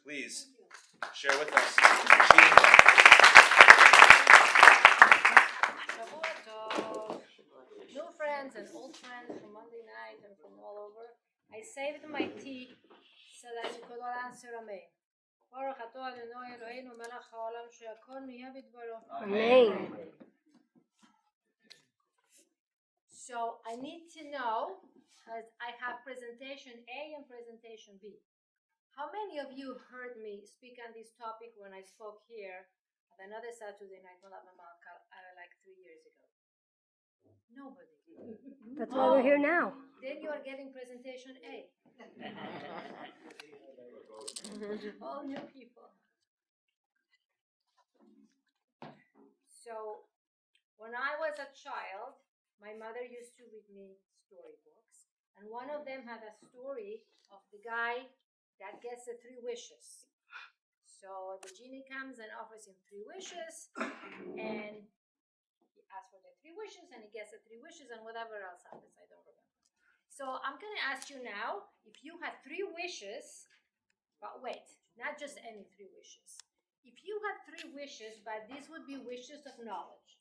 please share with us. New friends and old friends from Monday night and from all over. I saved my tea so that you could all answer amen. ברוך אתה אדוני אלוהינו מלך העולם שהכל נהיה בדברו. Amen. So I need to know, because I have presentation A and presentation B. How many of you heard me speak on this topic when I spoke here at another Saturday night, like 3 years ago? Nobody. That's why we're here now. Then you are getting presentation A. All new people. So, when I was a child, my mother used to read me storybooks, and one of them had a story of the guy that gets the 3 wishes. So the genie comes and offers him 3 wishes, and he asks for the 3 wishes, and he gets the 3 wishes, and whatever else happens, I don't remember. So I'm going to ask you now, if you had 3 wishes, but wait, not just any 3 wishes. If you had 3 wishes, but these would be wishes of knowledge.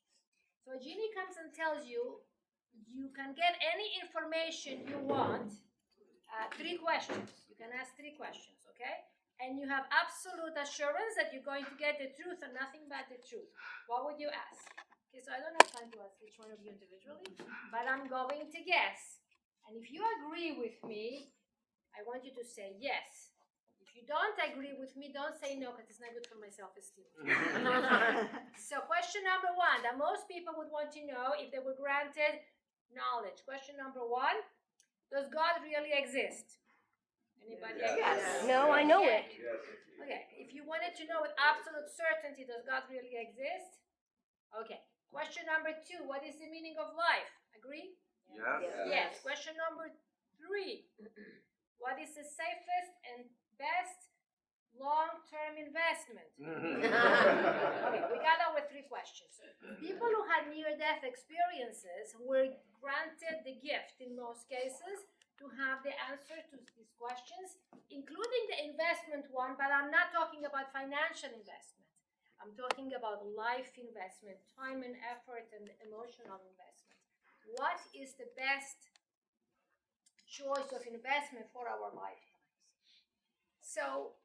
So a genie comes and tells you, you can get any information you want, 3 questions. You can ask 3 questions, okay? And you have absolute assurance that you're going to get the truth and nothing but the truth. What would you ask? Okay, so I don't have time to ask each one of you individually, but I'm going to guess. And if you agree with me, I want you to say yes. If you don't agree with me, don't say no, because it's not good for my self-esteem. So question number 1, that most people would want to know if they were granted knowledge. Question number 1, does God really exist? Anybody? Yes. No, I know it. Yes. Okay, if you wanted to know with absolute certainty, does God really exist? Okay. Question number 2, what is the meaning of life? Agree? Yes. Question number 3, what is the safest and best long-term investment? Okay, we got over 3 questions. People who had near-death experiences were granted the gift, in most cases, to have the answer to these questions, including the investment one, but I'm not talking about financial investment. I'm talking about life investment, time and effort and emotional investment. What is the best choice of investment for our lifetimes? So,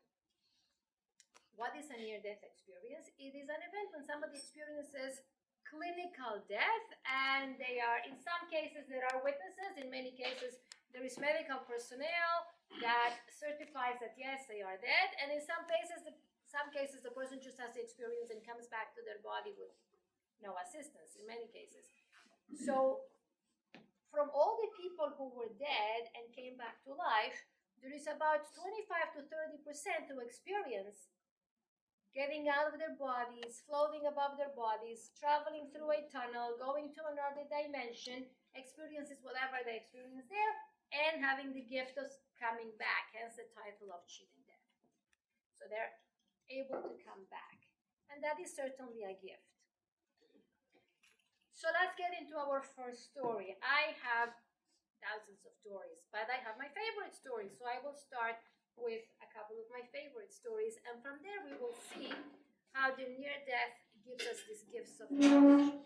what is a near-death experience? It is an event when somebody experiences clinical death, and they are, in some cases, there are witnesses. In many cases, there is medical personnel that certifies that, yes, they are dead. And in some cases, the person just has the experience and comes back to their body with no assistance, in many cases. So, from all the people who were dead and came back to life, there is about 25 to 30% who experience getting out of their bodies, floating above their bodies, traveling through a tunnel, going to another dimension, experiences whatever they experience there, and having the gift of coming back, hence the title of cheating death. So they're able to come back. And that is certainly a gift. So let's get into our first story. I have thousands of stories, but I have my favorite stories. So I will start with a couple of my favorite stories, and from there we will see how the near death gives us these gifts of knowledge.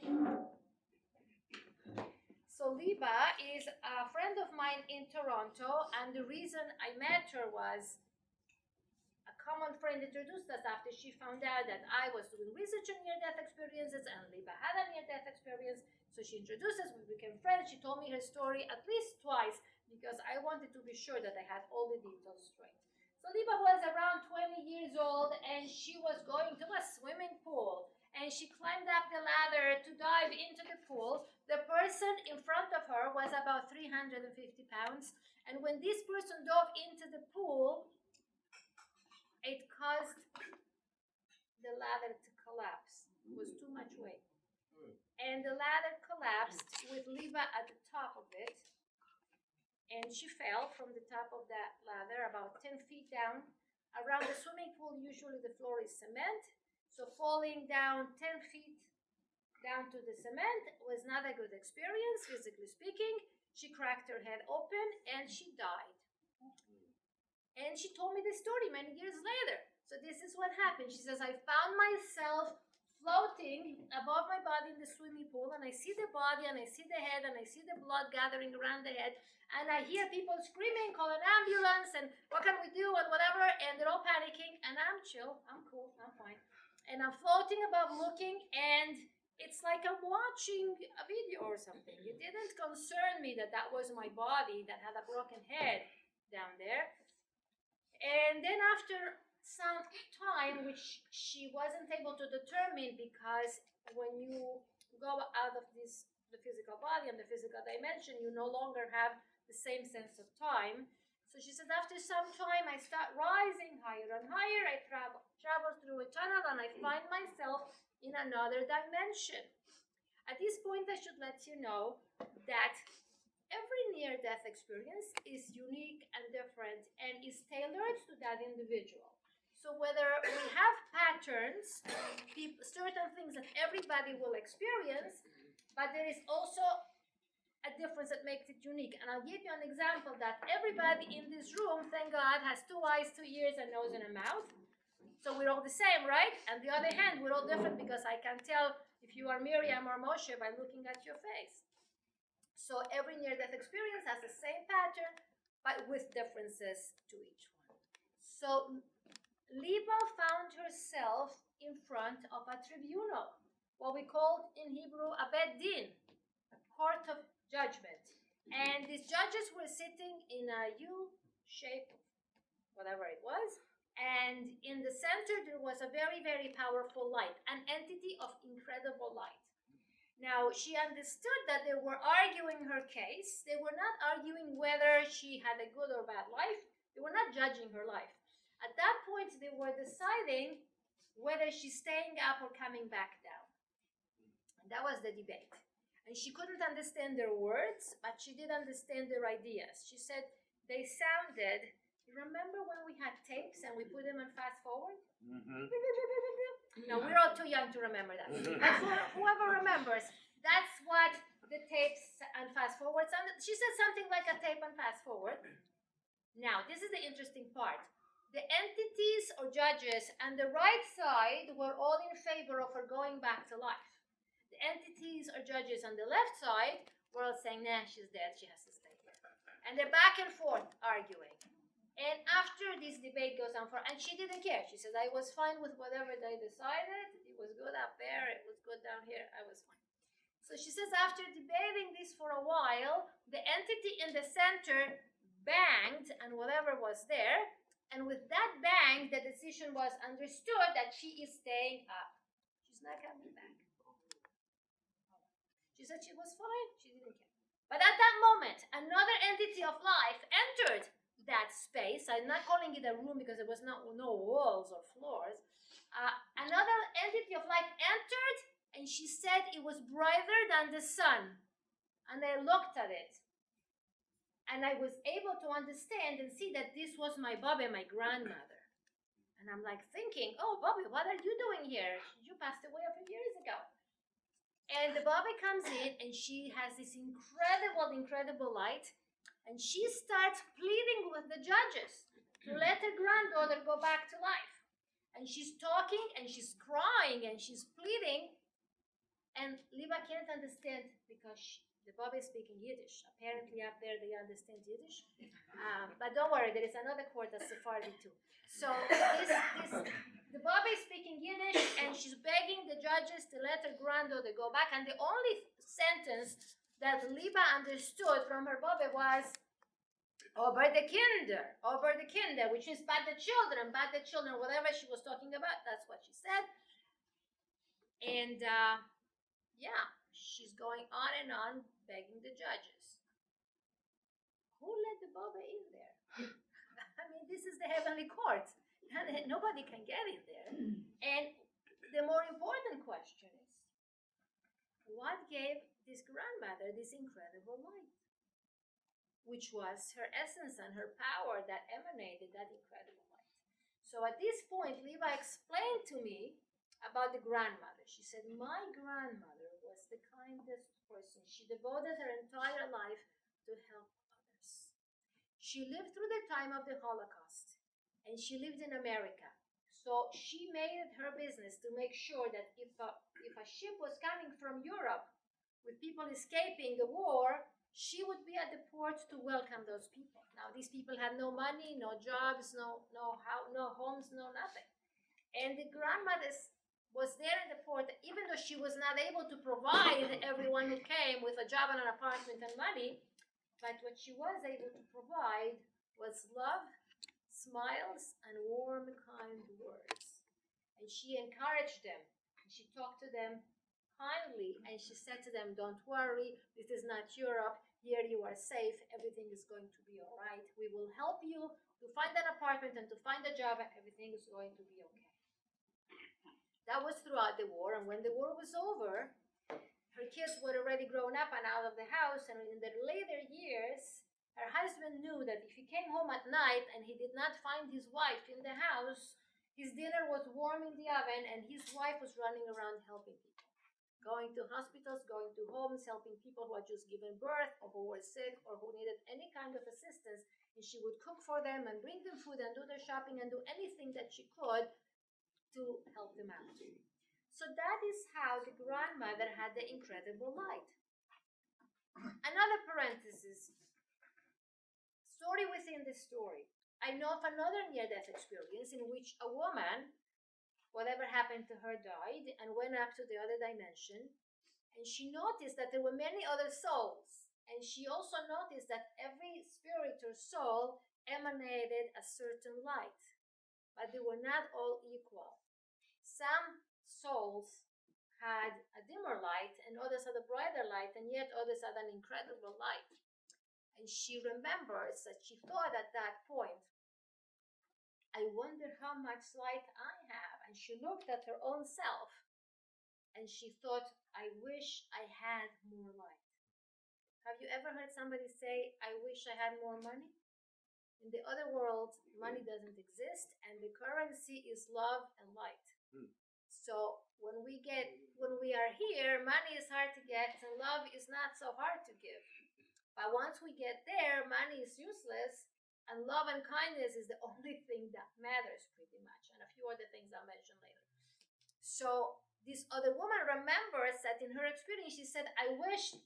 So Liba is a friend of mine in Toronto, and the reason I met her was a common friend introduced us after she found out that I was doing research on near-death experiences, and Liba had a near-death experience. So she introduced us, we became friends. She told me her story at least twice because I wanted to be sure that I had all the details straight. So Liba was around 20 years old, and she was going to a swimming pool, and she climbed up the ladder to dive into the pool. The person in front of her was about 350 pounds, and when this person dove into the pool, it caused the ladder to collapse. It was too much weight. And the ladder collapsed with Liba at the top of it, and she fell from the top of that ladder about 10 feet down. Around the swimming pool, usually the floor is cement, so falling down 10 feet down to the cement was not a good experience, physically speaking. She cracked her head open, and she died. And she told me this story many years later. So this is what happened. She says, I found myself floating above my body in the swimming pool, and I see the body, and I see the head, and I see the blood gathering around the head, and I hear people screaming, call an ambulance, and what can we do, and whatever, and they're all panicking, and I'm chill, I'm cool, I'm fine. And I'm floating above looking, and it's like I'm watching a video or something. It didn't concern me that that was my body that had a broken head down there. And then after some time, which she wasn't able to determine, because when you go out of the physical body and the physical dimension, you no longer have the same sense of time. So she said, after some time, I start rising higher and higher. I travel through a tunnel, and I find myself in another dimension. At this point, I should let you know that every near-death experience is unique and different and is tailored to that individual. So whether we have patterns, certain things that everybody will experience, but there is also a difference that makes it unique. And I'll give you an example that everybody in this room, thank God, has 2 eyes, 2 ears, a nose, and a mouth. So we're all the same, right? On the other hand, we're all different because I can tell if you are Miriam or Moshe by looking at your face. So every near-death experience has the same pattern, but with differences to each one. So Liba found herself in front of a tribunal, what we call in Hebrew a bed din, a court of judgment. And these judges were sitting in a U-shaped, whatever it was, and in the center there was a very, very powerful light, an entity of incredible light. Now, she understood that they were arguing her case. They were not arguing whether she had a good or bad life. They were not judging her life. At that point, they were deciding whether she's staying up or coming back down. And that was the debate. And she couldn't understand their words, but she did understand their ideas. She said they sounded, you remember when we had tapes and we put them on fast forward? Mm-hmm. No, we're all too young to remember that. But for whoever remembers, that's what the tapes and fast forward sounded. She said something like a tape and fast forward. Now, this is the interesting part. The entities or judges on the right side were all in favor of her going back to life. The entities or judges on the left side were all saying, nah, she's dead, she has to stay here. And they're back and forth arguing. And after this debate goes on and she didn't care. She says, I was fine with whatever they decided. It was good up there, it was good down here, I was fine. So she says, after debating this for a while, the entity in the center banged on whatever was there. And with that bang, the decision was understood that she is staying up. She's not coming back. She said she was fine. She didn't care. But at that moment, another entity of life entered that space. I'm not calling it a room because there was no walls or floors. Another entity of light entered, and she said it was brighter than the sun. And I looked at it. And I was able to understand and see that this was my Bobby, my grandmother. And I'm like thinking, oh, Bobby, what are you doing here? You passed away a few years ago. And the Bobby comes in, and she has this incredible light. And she starts pleading with the judges to let her granddaughter go back to life. And she's talking, and she's crying, and she's pleading. And Liba can't understand because the Bobby is speaking Yiddish. Apparently up there they understand Yiddish. But don't worry, there is another court that's Sephardi too. So the Bobby is speaking Yiddish, and she's begging the judges to let her granddaughter go back. And the only sentence that Liba understood from her Bobby was, over the kinder, which is bad the children, whatever she was talking about, that's what she said. And she's going on and on, begging the judges. Who let the Baba in there? I mean, this is the heavenly court. Nobody can get in there. And the more important question is, what gave this grandmother this incredible light? Which was her essence and her power that emanated that incredible light. So at this point, Liba explained to me about the grandmother. She said, my grandmother was the kindest person. She devoted her entire life to help others. She lived through the time of the Holocaust, and she lived in America. So she made it her business to make sure that if a ship was coming from Europe with people escaping the war, she would be at the port to welcome those people. Now, these people had no money, no jobs, no homes, no nothing. And the grandmother was there in the port, even though she was not able to provide everyone who came with a job and an apartment and money, but what she was able to provide was love, smiles, and warm, kind words. And she encouraged them, and she talked to them kindly, and she said to them, don't worry, this is not Europe, here you are safe, everything is going to be all right. We will help you to find an apartment and to find a job, and everything is going to be okay. That was throughout the war, and when the war was over, her kids were already grown up and out of the house, and in their later years, her husband knew that if he came home at night and he did not find his wife in the house, his dinner was warm in the oven and his wife was running around helping people. Going to hospitals, going to homes, helping people who had just given birth or who were sick or who needed any kind of assistance. And she would cook for them and bring them food and do their shopping and do anything that she could to help them out. So that is how the grandmother had the incredible light. Another parenthesis, story within the story. I know of another near-death experience in which a woman, whatever happened to her, died and went up to the other dimension, and she noticed that there were many other souls, and she also noticed that every spirit or soul emanated a certain light, but they were not all equal. Some souls had a dimmer light and others had a brighter light, and yet others had an incredible light. And she remembers that she thought at that point, I wonder how much light I have. And she looked at her own self and she thought, I wish I had more light. Have you ever heard somebody say, I wish I had more money? In the other world, money doesn't exist and the currency is love and light. So when we are here, money is hard to get and love is not so hard to give. But once we get there, money is useless, and love and kindness is the only thing that matters pretty much, and a few other things I'll mention later. So this other woman remembers that in her experience, she said, I wish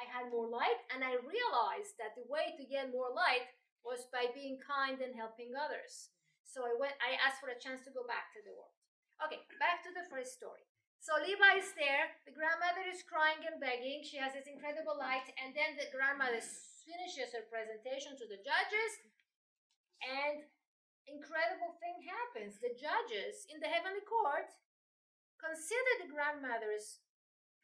I had more light, and I realized that the way to get more light was by being kind and helping others. So I asked for a chance to go back to the world. Okay, back to the first story. So Liba is there, the grandmother is crying and begging, she has this incredible light, and then the grandmother finishes her presentation to the judges, and incredible thing happens. The judges in the heavenly court consider the grandmother's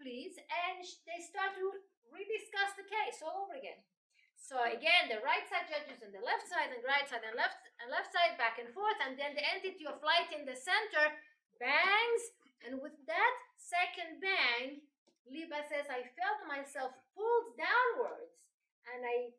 pleas, and they start to rediscuss the case all over again. So again, the right side judges and the left side, and right side and left side, back and forth, and then the entity of light in the center bangs. And with that second bang, Liba says, I felt myself pulled downwards, and I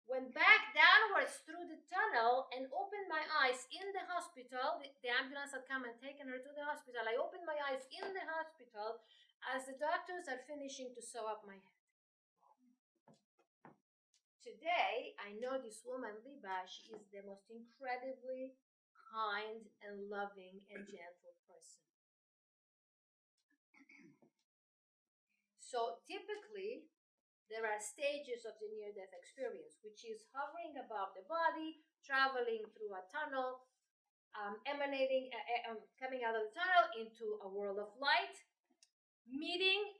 went back downwards through the tunnel and opened my eyes in the hospital. The ambulance had come and taken her to the hospital. I opened my eyes in the hospital as the doctors are finishing to sew up my head. Today, I know this woman, Liba, she is the most incredibly kind and loving and gentle person. So typically, there are stages of the near-death experience, which is hovering above the body, traveling through a tunnel, coming out of the tunnel into a world of light, meeting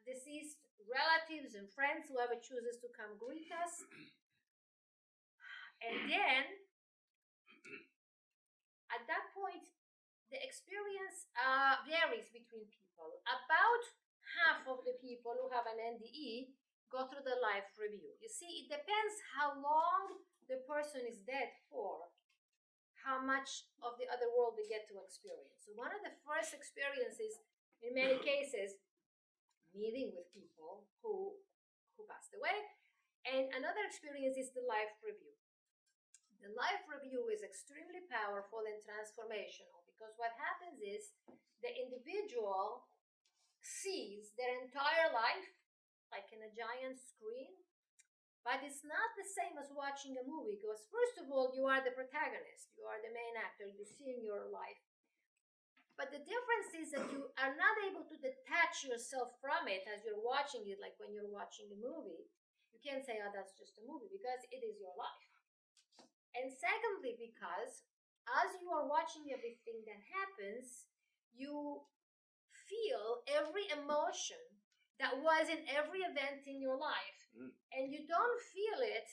deceased relatives and friends, whoever chooses to come greet us. And then, at that point, the experience varies between people. About half of the people who have an NDE go through the life review. You see, it depends how long the person is dead for, how much of the other world they get to experience. So one of the first experiences, in many cases, meeting with people who passed away, and another experience is the life review. The life review is extremely powerful and transformational because what happens is the individual sees their entire life like in a giant screen, but it's not the same as watching a movie because first of all, you are the protagonist, you are the main actor, you're seeing your life But the difference is that you are not able to detach yourself from it as you're watching it, like when you're watching a movie. You can't say, oh, that's just a movie, because it is your life. And secondly, because as you are watching everything that happens, you feel every emotion that was in every event in your life. And you don't feel it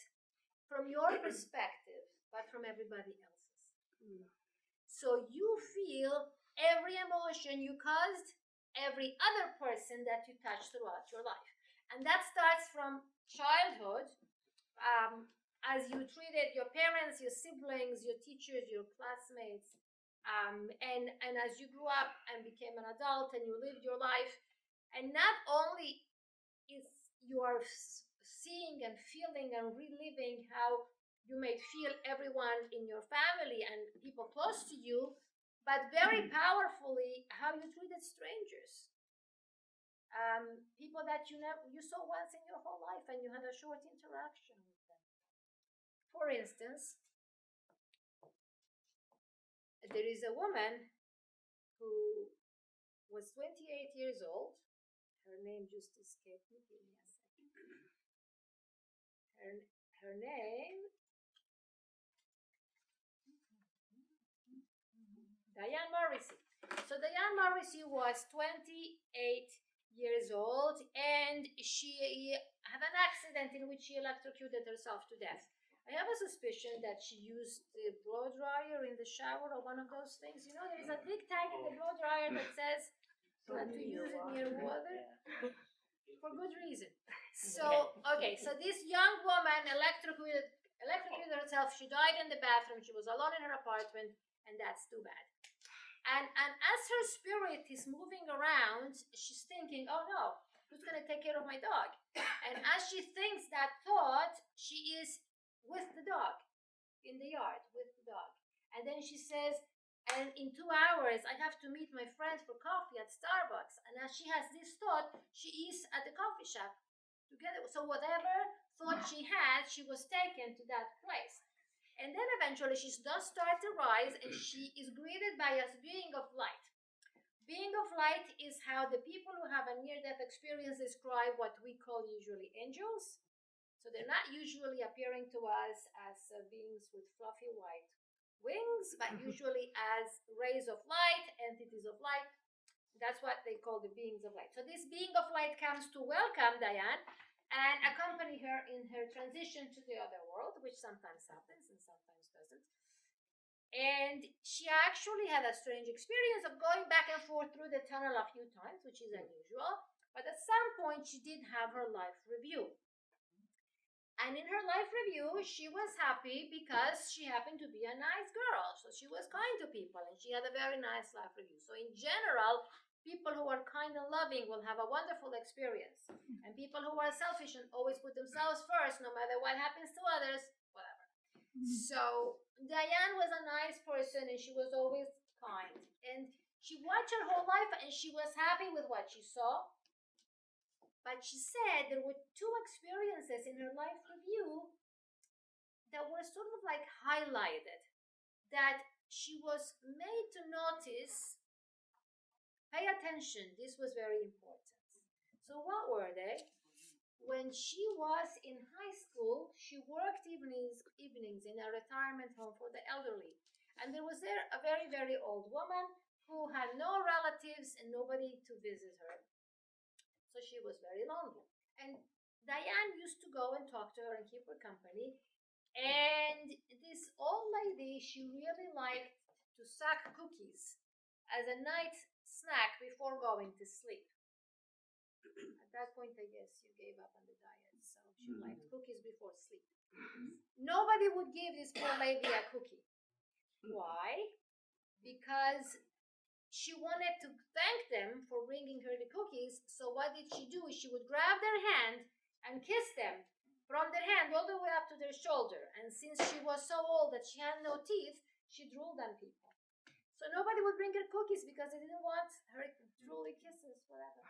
from your perspective, but from everybody else's. So you feel every emotion you caused every other person that you touched throughout your life. And that starts from childhood, as you treated your parents, your siblings, your teachers, your classmates, and as you grew up and became an adult and you lived your life. And not only is you are seeing and feeling and reliving how you may feel everyone in your family and people close to you, but very powerfully how you treated strangers. People that you saw once in your whole life and you had a short interaction with them. For instance, there is a woman who was 28 years old. Her name just escaped me. Give me a second. Her name, Diane Morrissey. So Diane Morrissey was 28 years old, and she had an accident in which she electrocuted herself to death. I have a suspicion that she used the blow dryer in the shower or one of those things. You know, there's a big tag in the blow dryer that says not to use it near water. For good reason. So, okay, so this young woman electrocuted herself. She died in the bathroom. She was alone in her apartment, and that's too bad. And as her spirit is moving around, she's thinking, oh no, who's going to take care of my dog? And as she thinks that thought, she is with the dog, in the yard, with the dog. And then she says, and in 2 hours, I have to meet my friend for coffee at Starbucks. And as she has this thought, she is at the coffee shop together. So whatever thought she had, she was taken to that place. And then eventually she does start to rise, and she is greeted by a being of light. Being of light is how the people who have a near-death experience describe what we call usually angels. So they're not usually appearing to us as beings with fluffy white wings, but usually as rays of light, entities of light. That's what they call the beings of light. So this being of light comes to welcome Diane and accompany her in her transition to the other world, which sometimes happens and sometimes doesn't. And she actually had a strange experience of going back and forth through the tunnel a few times, which is unusual. But at some point, she did have her life review. And in her life review, she was happy because she happened to be a nice girl. So she was kind to people, and she had a very nice life review. So in general, people who are kind and loving will have a wonderful experience. And people who are selfish and always put themselves first, no matter what happens to others, whatever. So Diane was a nice person, and she was always kind. And she watched her whole life, and she was happy with what she saw. But she said there were two experiences in her life review that were sort of like highlighted, that she was made to notice. Pay attention, this was very important. So what were they? When she was in high school, she worked evenings in a retirement home for the elderly. And there was there a very, very old woman who had no relatives and nobody to visit her. So she was very lonely. And Diane used to go and talk to her and keep her company. And this old lady, she really liked to suck cookies as a night snack before going to sleep. At that point, I guess you gave up on the diet, so she liked cookies before sleep. Nobody would give this poor lady a cookie. Why? Because she wanted to thank them for bringing her the cookies. So what did she do? She would grab their hand and kiss them from their hand all the way up to their shoulder. And since she was so old that she had no teeth, she drooled on people. So nobody would bring her cookies because they didn't want her drooly kisses, whatever.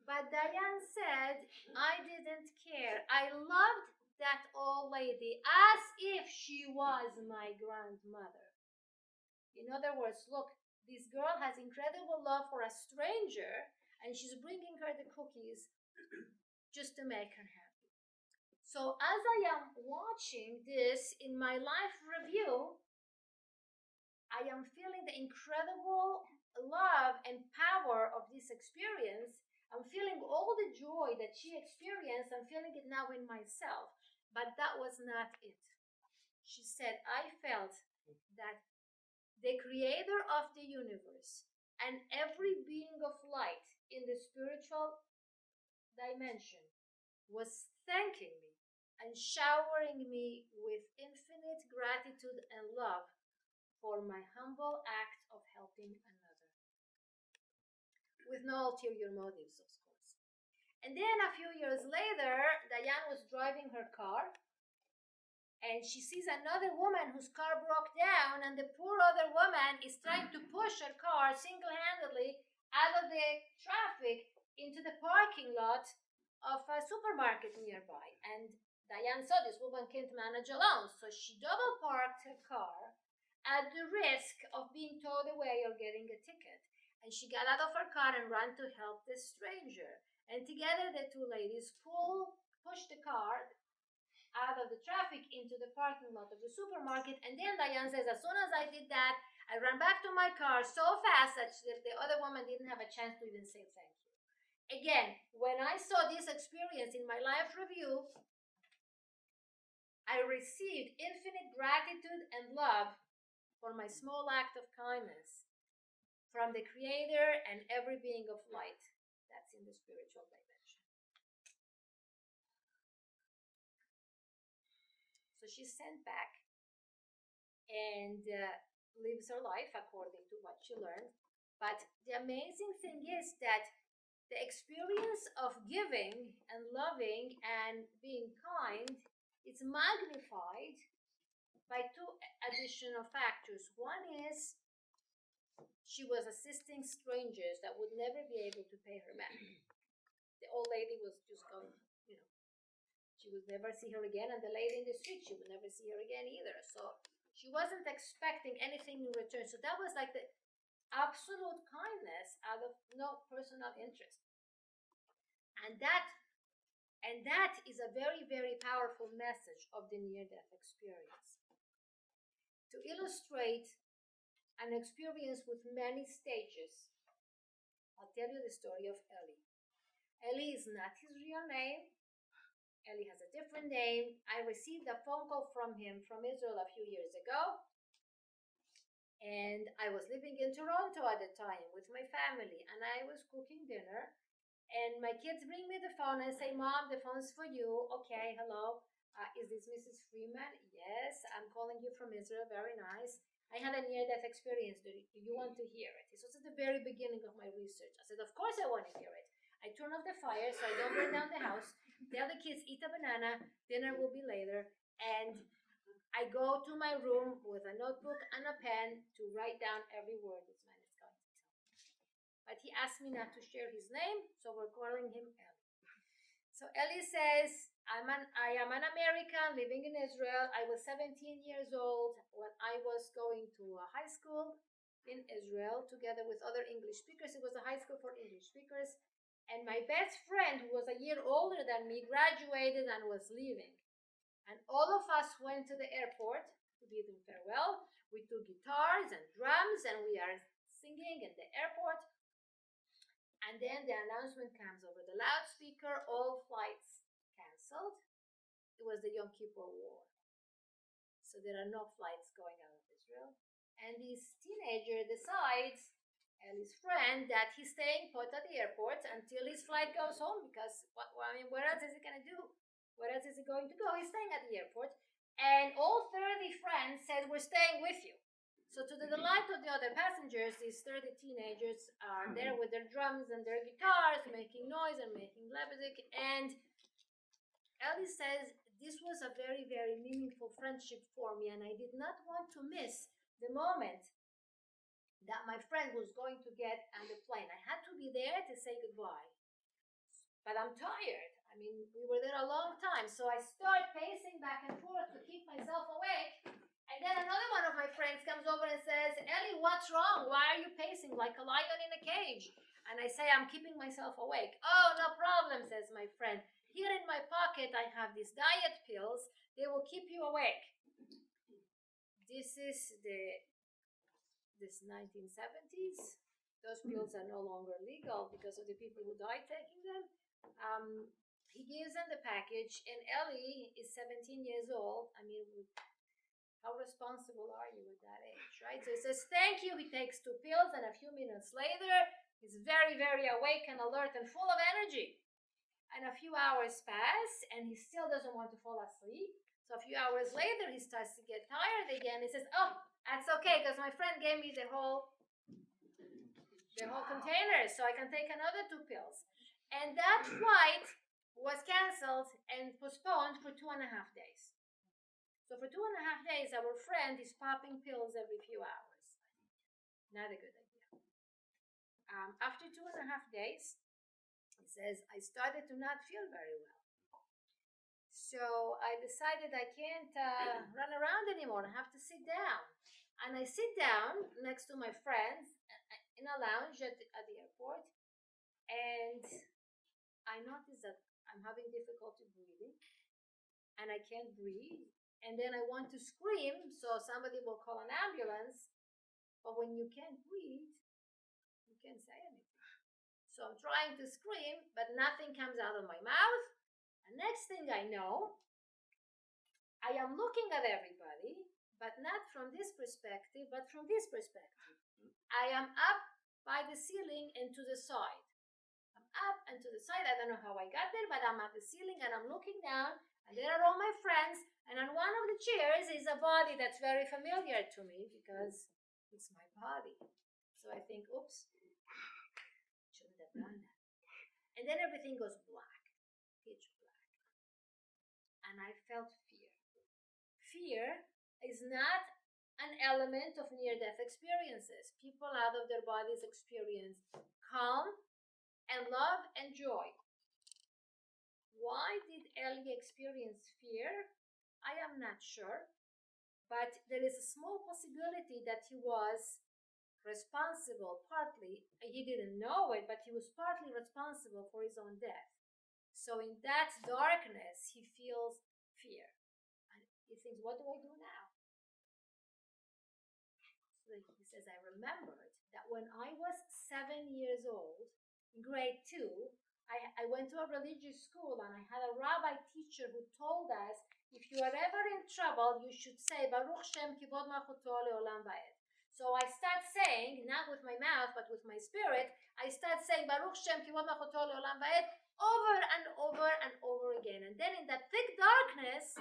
But Diane said, I didn't care. I loved that old lady as if she was my grandmother. In other words, look, this girl has incredible love for a stranger, and she's bringing her the cookies just to make her happy. So as I am watching this in my life review, I am feeling the incredible love and power of this experience. I'm feeling all the joy that she experienced. I'm feeling it now in myself. But that was not it. She said, I felt that the creator of the universe and every being of light in the spiritual dimension was thanking me and showering me with infinite gratitude and love for my humble act of helping another, with no ulterior motives, of course. And then a few years later, Diane was driving her car, and she sees another woman whose car broke down, and the poor other woman is trying to push her car single-handedly out of the traffic into the parking lot of a supermarket nearby. And Diane saw this woman can't manage alone, so she double parked her car at the risk of being towed away or getting a ticket. And she got out of her car and ran to help this stranger. And together the two ladies pushed the car out of the traffic into the parking lot of the supermarket. And then Diane says, as soon as I did that, I ran back to my car so fast that the other woman didn't have a chance to even say thank you. Again, when I saw this experience in my life review, I received infinite gratitude and love for my small act of kindness from the Creator and every being of light that's in the spiritual dimension. So she's sent back and lives her life according to what she learned. But the amazing thing is that the experience of giving and loving and being kind is magnified by two additional factors. One is she was assisting strangers that would never be able to pay her back. The old lady was just going, she would never see her again, and the lady in the street, she would never see her again either. So she wasn't expecting anything in return. So that was like the absolute kindness out of no personal interest. And that is a very, very powerful message of the near-death experience. To illustrate an experience with many stages, I'll tell you the story of Ellie. Ellie is not his real name. Ellie has a different name. I received a phone call from him from Israel a few years ago. And I was living in Toronto at the time with my family, and I was cooking dinner. And my kids bring me the phone and say, Mom, the phone's for you. Okay, hello. Is this Mrs. Freeman? Yes, I'm calling you from Israel. Very nice. I had a near-death experience. Do you want to hear it? This was at the very beginning of my research. I said, of course I want to hear it. I turn off the fire so I don't burn down the house. Tell the kids, eat a banana. Dinner will be later. And I go to my room with a notebook and a pen to write down every word this man is going to tell me. But he asked me not to share his name, so we're calling him Ellie. So Ellie says, I am an American living in Israel. I was 17 years old when I was going to high school in Israel together with other English speakers. It was a high school for English speakers. And my best friend, who was a year older than me, graduated and was leaving. And all of us went to the airport to bid him farewell. We took guitars and drums, and we are singing in the airport. And then the announcement comes over the loudspeaker, all flights canceled. It was the Yom Kippur War. So there are no flights going out of Israel. And this teenager decides, Ellie's friend, that he's staying put at the airport until his flight goes home, because, where else is he going to do? Where else is he going to go? He's staying at the airport. And all 30 friends said, we're staying with you. So to the delight of the other passengers, these 30 teenagers are there with their drums and their guitars, making noise and making music. And Ellie says, this was a very, very meaningful friendship for me, and I did not want to miss the moment that my friend was going to get on the plane. I had to be there to say goodbye. But I'm tired. I mean, we were there a long time, so I start pacing back and forth to keep myself awake. And then another one of my friends comes over and says, Ellie, what's wrong? Why are you pacing like a lion in a cage? And I say, I'm keeping myself awake. Oh, no problem, says my friend. Here in my pocket, I have these diet pills. They will keep you awake. This is this 1970s. Those pills are no longer legal because of the people who died taking them. He gives them the package, and Ellie is 17 years old. I mean, how responsible are you at that age, right? So he says, thank you. He takes 2 pills, and a few minutes later, he's very, very awake and alert and full of energy. And a few hours pass, and he still doesn't want to fall asleep. So a few hours later, he starts to get tired again. He says, oh, that's okay, because my friend gave me the whole container, so I can take another 2 pills. And that flight was canceled and postponed for 2.5 days. So for 2.5 days, our friend is popping pills every few hours. Not a good idea. After 2.5 days, he says, I started to not feel very well. So I decided I can't run around anymore. I have to sit down. And I sit down next to my friends in a lounge at the airport. And I notice that I'm having difficulty breathing. And I can't breathe. And then I want to scream, so somebody will call an ambulance. But when you can't breathe, you can't say anything. So I'm trying to scream, but nothing comes out of my mouth. And next thing I know, I am looking at everybody, but not from this perspective, but from this perspective. I am up by the ceiling and to the side. I'm up and to the side. I don't know how I got there, but I'm at the ceiling and I'm looking down, and there are all my friends. And on one of the chairs is a body that's very familiar to me because it's my body. So I think, oops, shouldn't have done that. And then everything goes black, pitch black. And I felt fear. Fear is not an element of near-death experiences. People out of their bodies experience calm and love and joy. Why did Ellie experience fear? I am not sure, but there is a small possibility that he was responsible partly. He didn't know it, but he was partly responsible for his own death. So in that darkness, he feels fear. And he thinks, what do I do now? So he says, I remembered that when I was 7 years old, in grade 2, I went to a religious school, and I had a rabbi teacher who told us, if you are ever in trouble, you should say, Baruch Shem Kivod Malchuto Leolam Vaed. So I start saying, not with my mouth, but with my spirit, I start saying, Baruch Shem Kivod Malchuto Leolam Vaed, over and over and over again. And then in that thick darkness,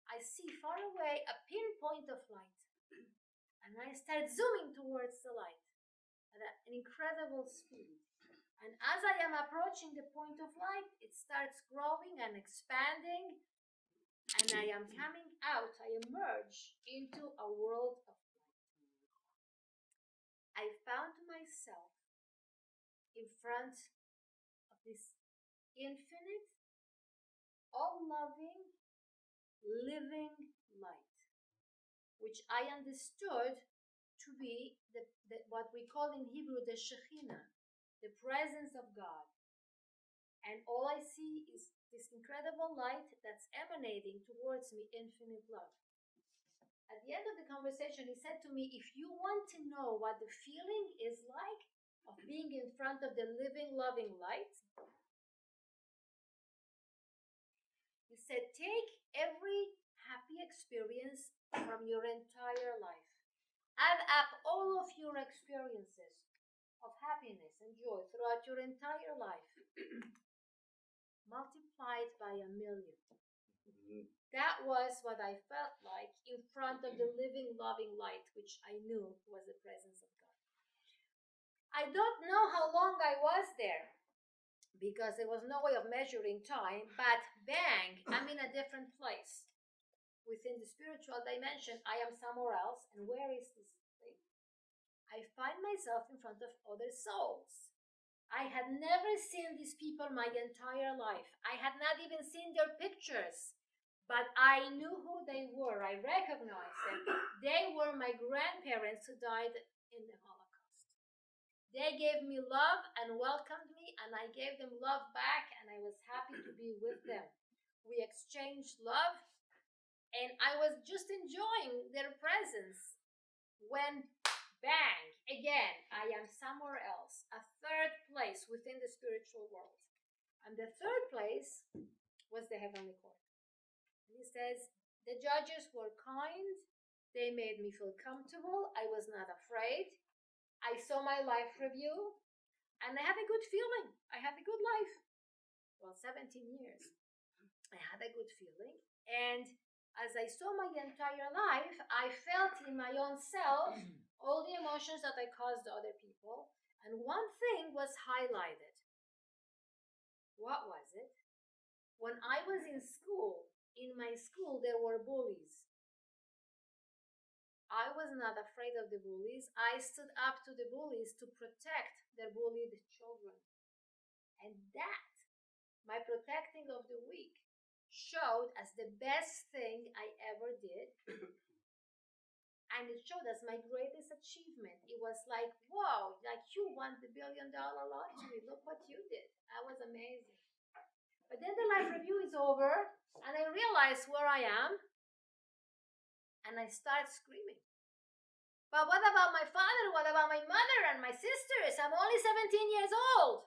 I see far away a pinpoint of light. And I start zooming towards the light at an incredible speed. And as I am approaching the point of light, it starts growing and expanding. And I am coming out, I emerge into a world of light. I found myself in front of this infinite, all-loving, living light, which I understood to be what we call in Hebrew the Shekhinah, the presence of God. And all I see is this incredible light that's emanating towards me, infinite love. At the end of the conversation, he said to me, if you want to know what the feeling is like of being in front of the living, loving light, he said, take every happy experience from your entire life. Add up all of your experiences of happiness and joy throughout your entire life. Multiplied by 1,000,000. That was what I felt like in front of the living, loving light, which I knew was the presence of God. I don't know how long I was there, because there was no way of measuring time, but bang, I'm in a different place. Within the spiritual dimension, I am somewhere else. And where is this thing? I find myself in front of other souls. I had never seen these people my entire life. I had not even seen their pictures. But I knew who they were. I recognized them. They were my grandparents who died in the Holocaust. They gave me love and welcomed me, and I gave them love back, and I was happy to be with them. We exchanged love, and I was just enjoying their presence when, bang, again, I am somewhere else, a third place within the spiritual world. And the third place was the heavenly court. And he says, the judges were kind. They made me feel comfortable. I was not afraid. I saw my life review, and I had a good feeling. I had a good life. Well, 17 years. I had a good feeling. And as I saw my entire life, I felt in my own self all the emotions that I caused other people. And one thing was highlighted. What was it? When I was in school, in my school, there were bullies. I was not afraid of the bullies. I stood up to the bullies to protect their bullied children. And that, my protecting of the weak, showed as the best thing I ever did. And it showed as my greatest achievement. It was like, whoa, like you won the $1 billion lottery. Look what you did. That was amazing. But then the life review is over, and I realize where I am, and I start screaming. But what about my father? What about my mother and my sisters? I'm only 17 years old.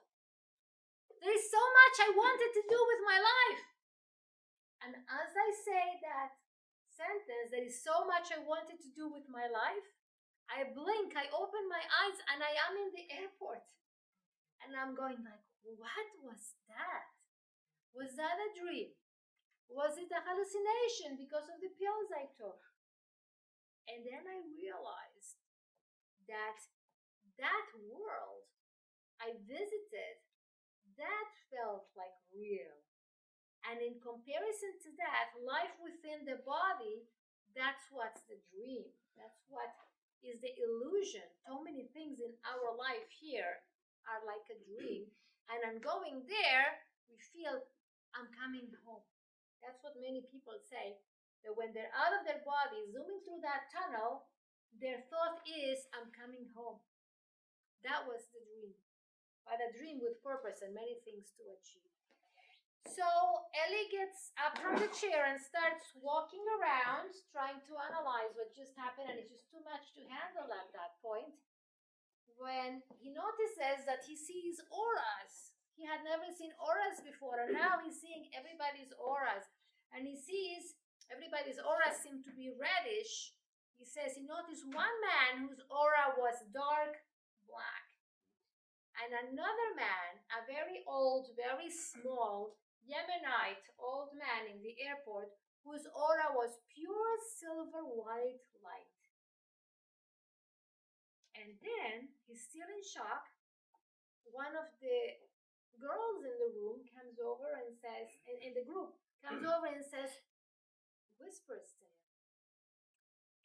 There is so much I wanted to do with my life. And as I say that sentence, there is so much I wanted to do with my life, I blink, I open my eyes, and I am in the airport. And I'm going like, what was that? Was that a dream? Was it a hallucination because of the pills I took? And then I realized that that world I visited, that felt like real. And in comparison to that, life within the body, that's what's the dream. That's what is the illusion. So many things in our life here are like a dream. And on going there, we feel, I'm coming home. That's what many people say, that when they're out of their body, zooming through that tunnel, their thought is, I'm coming home. That was the dream. But a dream with purpose and many things to achieve. So Ellie gets up from the chair and starts walking around, trying to analyze what just happened, and it's just too much to handle at that point, when he notices that he sees auras. He had never seen auras before, and now he's seeing everybody's auras. And he sees everybody's auras seem to be reddish. He says he noticed one man whose aura was dark black. And another man, a very old, very small, Yemenite old man in the airport, whose aura was pure silver white light. And then, he's still in shock, one of the girls in the room comes over and says, in the group, comes over and says, whispers to him,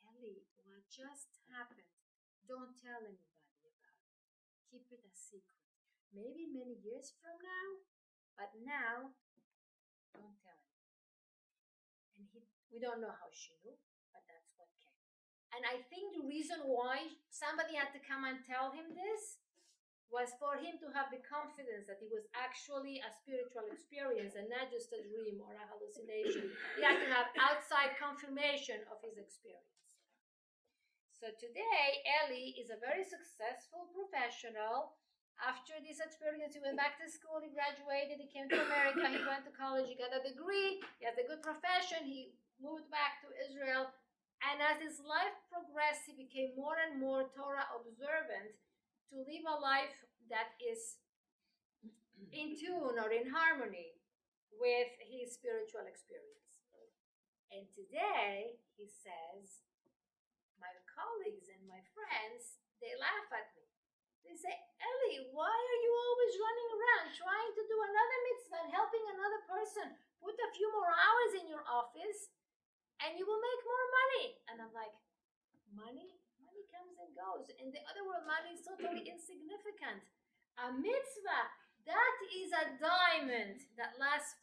Ellie, what just happened? Don't tell anybody about it. Keep it a secret. Maybe many years from now, but now, don't tell anyone. And we don't know how she knew, but that's what came. And I think the reason why somebody had to come and tell him this was for him to have the confidence that it was actually a spiritual experience and not just a dream or a hallucination. He had to have outside confirmation of his experience. So today, Ellie is a very successful professional. After this experience, he went back to school, he graduated, he came to America, he went to college, he got a degree, he has a good profession, he moved back to Israel. And as his life progressed, he became more and more Torah observant to live a life that is in tune or in harmony with his spiritual experience. And today, he says, my colleagues and my friends, they laugh at me. They say, Ellie, why are you always running around trying to do another mitzvah and helping another person? Put a few more hours in your office and you will make more money. And I'm like, money? Money comes and goes. In the other world, money is totally insignificant. A mitzvah, that is a diamond that lasts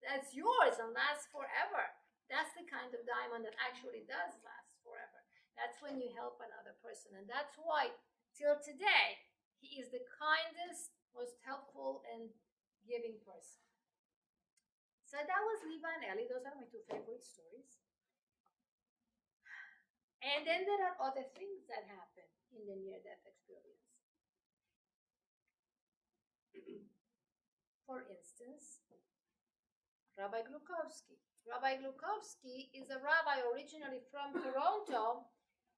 that's yours and lasts forever. That's the kind of diamond that actually does last forever. That's when you help another person. And that's why, till today, he is the kindest, most helpful, and giving person. So that was Liba and Ellie. Those are my two favorite stories. And then there are other things that happen in the near-death experience. For instance, Rabbi Glukovsky. Rabbi Glukovsky is a rabbi originally from Toronto,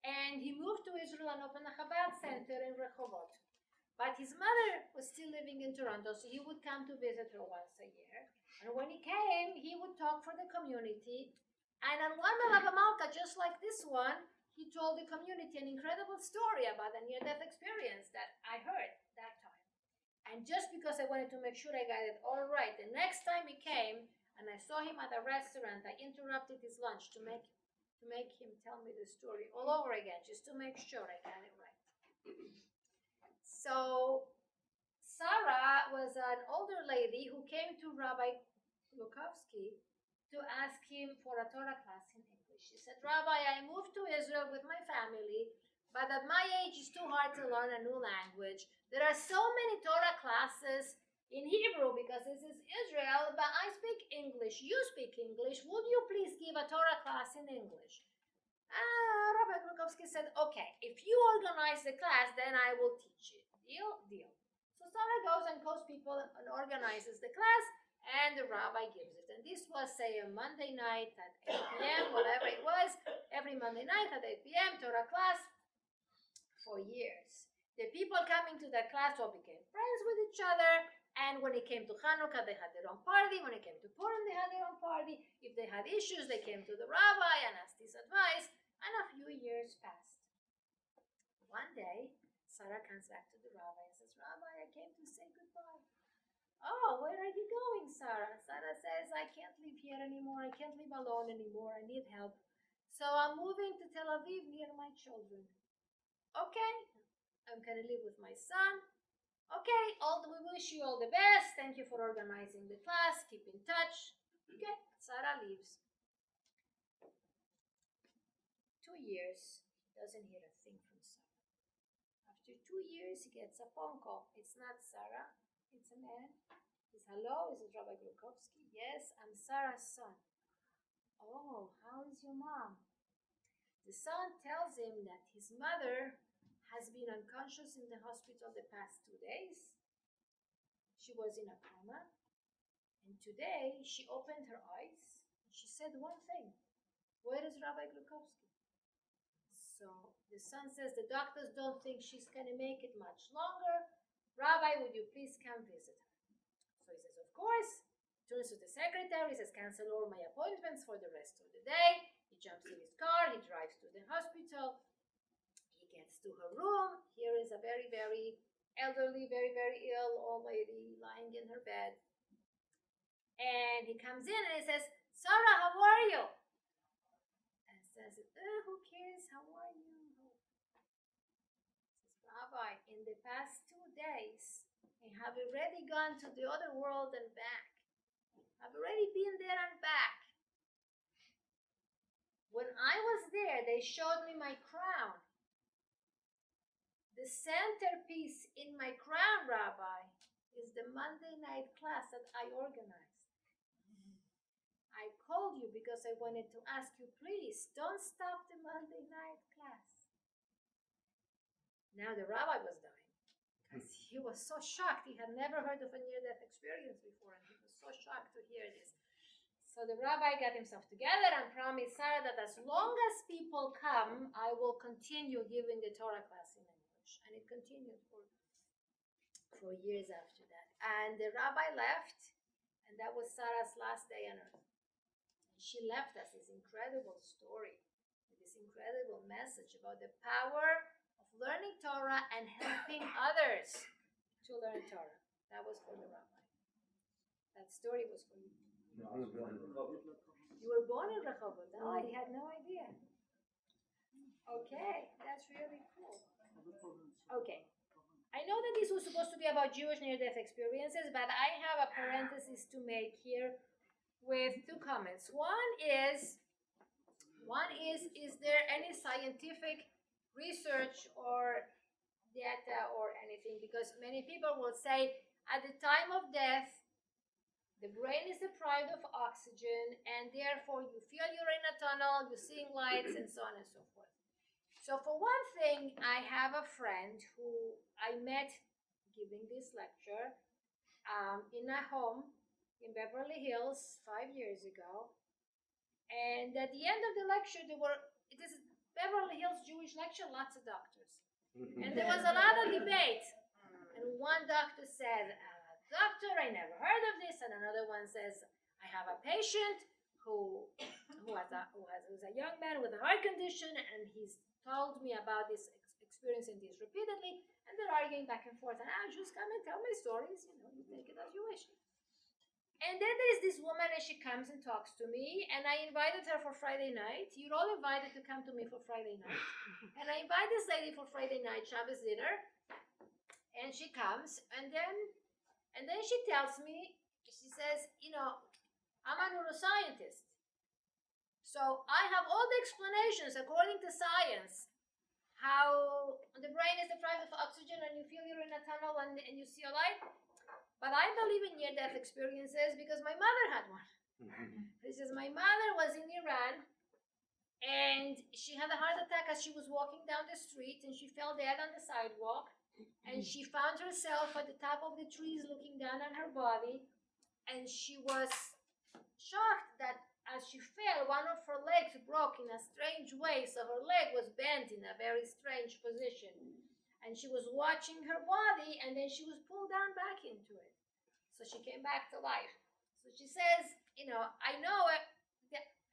and he moved to Israel and opened a Chabad center in Rehovot. But his mother was still living in Toronto, so he would come to visit her once a year. And when he came, he would talk for the community. And on one Melava Malka, just like this one, he told the community an incredible story about a near-death experience that I heard that time. And just because I wanted to make sure I got it all right, the next time he came and I saw him at a restaurant, I interrupted his lunch to make him tell me the story all over again, just to make sure I got it right. So Sarah was an older lady who came to Rabbi Glukovsky to ask him for a Torah class in English. She said, Rabbi, I moved to Israel with my family, but at my age it's too hard to learn a new language. There are so many Torah classes in Hebrew because this is Israel, but I speak English. You speak English. Would you please give a Torah class in English? Rabbi Glukovsky said, okay, if you organize the class, then I will teach you. Deal? Deal. So Sarah goes and calls people and organizes the class, and the rabbi gives it. And this was, say, a Monday night at 8 p.m., whatever it was, every Monday night at 8 p.m., Torah class for years. The people coming to that class all became friends with each other, and when it came to Hanukkah, they had their own party. When it came to Purim, they had their own party. If they had issues, they came to the rabbi and asked his advice, and a few years passed. One day, Sarah comes back to the rabbi and says, Rabbi, I came to say goodbye. Oh, where are you going, Sarah? Sarah says, I can't live here anymore. I can't live alone anymore. I need help. So I'm moving to Tel Aviv near my children. Okay, I'm going to live with my son. Okay, we wish you all the best. Thank you for organizing the class. Keep in touch. Okay, Sarah leaves. 2 years, doesn't hear a thing from Sarah. After 2 years, he gets a phone call. It's not Sarah, it's a man. He says, hello, is it Rabbi Glukovsky? Yes, I'm Sarah's son. Oh, how is your mom? The son tells him that his mother has been unconscious in the hospital the past 2 days. She was in a coma. And today, she opened her eyes and she said one thing. Where is Rabbi Glukovsky? So the son says, the doctors don't think she's going to make it much longer. Rabbi, would you please come visit her? So he says, of course. Turns to the secretary, he says, cancel all my appointments for the rest of the day. He jumps in his car, he drives to the hospital. He gets to her room. Here is a very, very elderly, very, very ill old lady lying in her bed. And he comes in and he says, Sarah, how are you? And says, who cares? How are you? Says, Rabbi, in the past 2 days, I have already gone to the other world and back. I've already been there and back. When I was there, they showed me my crown. The centerpiece in my crown, Rabbi, is the Monday night class that I organized. I called you because I wanted to ask you, please, don't stop the Monday night class. Now the rabbi was dying because he was so shocked. He had never heard of a near-death experience before, and he was so shocked to hear this. So the rabbi got himself together and promised Sarah that as long as people come, I will continue giving the Torah class in English. And it continued for years after that. And the rabbi left, and that was Sarah's last day on earth. She left us this incredible story, this incredible message about the power of learning Torah and helping others to learn Torah. That was for the rabbi. That story was for you. No, I was born in Rehovot. You were born in Rehovot. Oh, I had no idea. Okay, that's really cool. Okay. I know that this was supposed to be about Jewish near-death experiences, but I have a parenthesis to make here. with two comments. One is there any scientific research or data or anything? Because many people will say at the time of death, the brain is deprived of oxygen, and therefore you feel you're in a tunnel, you're seeing lights, and so on and so forth. So for one thing, I have a friend who I met giving this lecture in a home in Beverly Hills 5 years ago. And at the end of the lecture, it is Beverly Hills Jewish lecture, lots of doctors. And there was a lot of debate. And one doctor said, doctor, I never heard of this. And another one says, I have a patient who's a young man with a heart condition, and he's told me about this experiencing this repeatedly. And they're arguing back and forth. And I just come and tell my stories. You take it as you wish. And then there's this woman, and she comes and talks to me, and I invited her for Friday night. You're all invited to come to me for Friday night. And I invite this lady for Friday night Shabbos dinner, and she comes, and then she tells me, she says, I'm a neuroscientist. So I have all the explanations according to science, how the brain is deprived of oxygen and you feel you're in a tunnel and you see a light. But I believe in near-death experiences because my mother had one. She says, my mother was in Iran, and she had a heart attack as she was walking down the street, and she fell dead on the sidewalk, and she found herself at the top of the trees looking down on her body, and she was shocked that as she fell, one of her legs broke in a strange way, so her leg was bent in a very strange position. And she was watching her body, and then she was pulled down back into it. So she came back to life. So she says, I know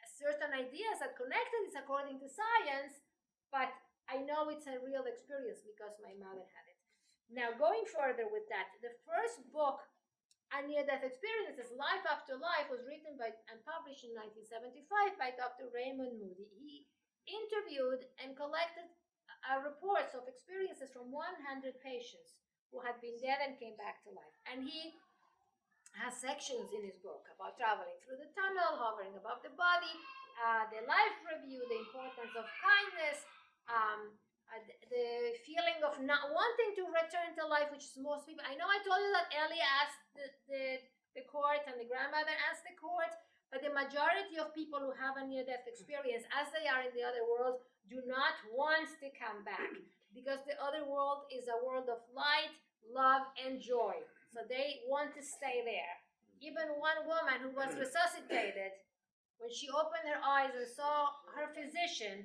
certain ideas are connected, it's according to science, but I know it's a real experience because my mother had it. Now, going further with that, the first book on near-death experiences, Life After Life, was written and published in 1975 by Dr. Raymond Moody. He interviewed and collected reports of experiences from 100 patients who had been dead and came back to life. And he has sections in his book about traveling through the tunnel, hovering above the body, the life review, the importance of kindness, the feeling of not wanting to return to life, which is most people. I know I told you that Ellie asked the court and the grandmother asked the court, but the majority of people who have a near-death experience, as they are in the other world, do not want to come back because the other world is a world of light, love, and joy. So they want to stay there. Even one woman who was resuscitated, when she opened her eyes and saw her physician,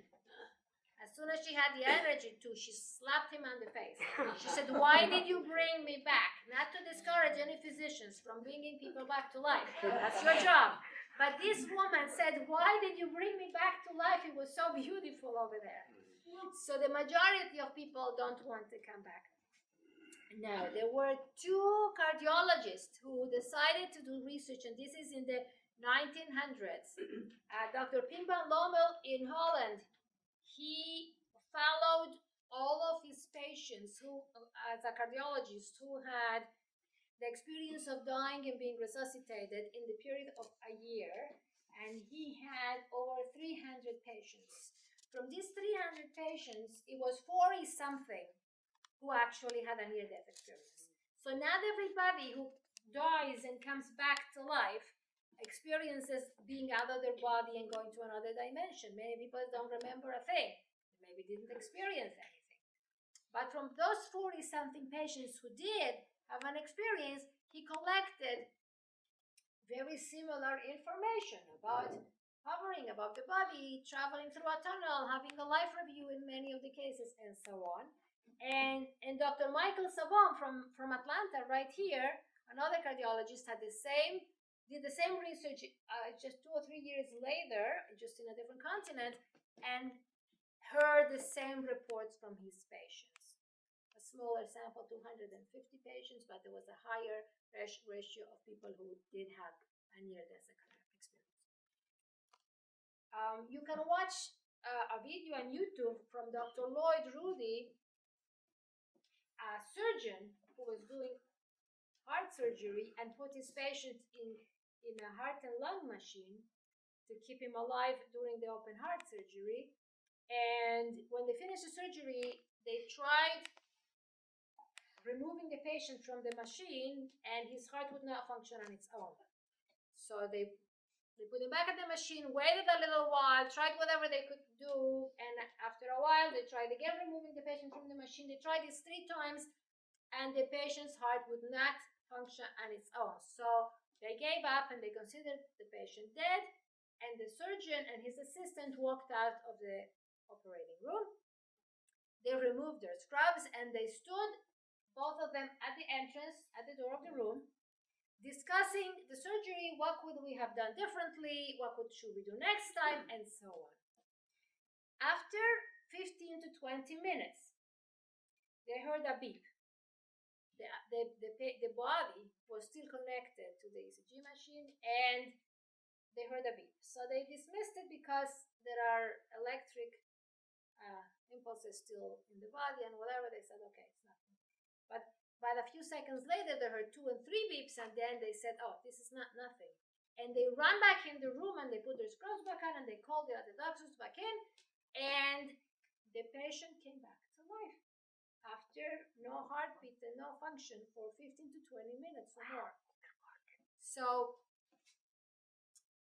as soon as she had the energy to, she slapped him on the face. She said, why did you bring me back? Not to discourage any physicians from bringing people back to life. That's your job. But this woman said, why did you bring me back to life? It was so beautiful over there. So the majority of people don't want to come back. Now, there were two cardiologists who decided to do research, and this is in the 1900s. Dr. Pim van Lommel in Holland, he followed all of his patients who, as a cardiologist, who had the experience of dying and being resuscitated in the period of a year, and he had over 300 patients. From these 300 patients, it was 40-something who actually had a near-death experience. So not everybody who dies and comes back to life experiences being out of their body and going to another dimension. Many people don't remember a thing. They maybe didn't experience anything. But from those 40-something patients who did have an experience, he collected very similar information about hovering above the body, traveling through a tunnel, having a life review in many of the cases, and so on. And Dr. Michael Sabon from Atlanta, right here, another cardiologist, did the same research just 2 or 3 years later, just in a different continent, and heard the same reports from his patients. A smaller sample, 250 patients, but there was a higher ratio of people who did have a near-death experience. You can watch a video on YouTube from Dr. Lloyd Rudy, a surgeon who was doing heart surgery and put his patients in in a heart and lung machine to keep him alive during the open heart surgery. And when they finished the surgery, they tried removing the patient from the machine, and his heart would not function on its own. So they put him back at the machine, waited a little while, tried whatever they could do, and after a while, they tried again removing the patient from the machine. They tried this 3 times, and the patient's heart would not function on its own. So they gave up, and they considered the patient dead, and the surgeon and his assistant walked out of the operating room. They removed their scrubs, and they stood, both of them, at the entrance, at the door of the room, discussing the surgery, what could we have done differently, should we do next time, and so on. After 15 to 20 minutes, they heard a beep. The body was still connected to the ECG machine, and they heard a beep. So they dismissed it because there are electric impulses still in the body, and whatever, they said, okay, it's nothing. But a few seconds later, they heard 2 and 3 beeps, and then they said, oh, this is not nothing. And they ran back in the room, and they put their scrubs back on, and they called the other doctors back in, and the patient came back to life after no heartbeat and no function for 15 to 20 minutes or more. So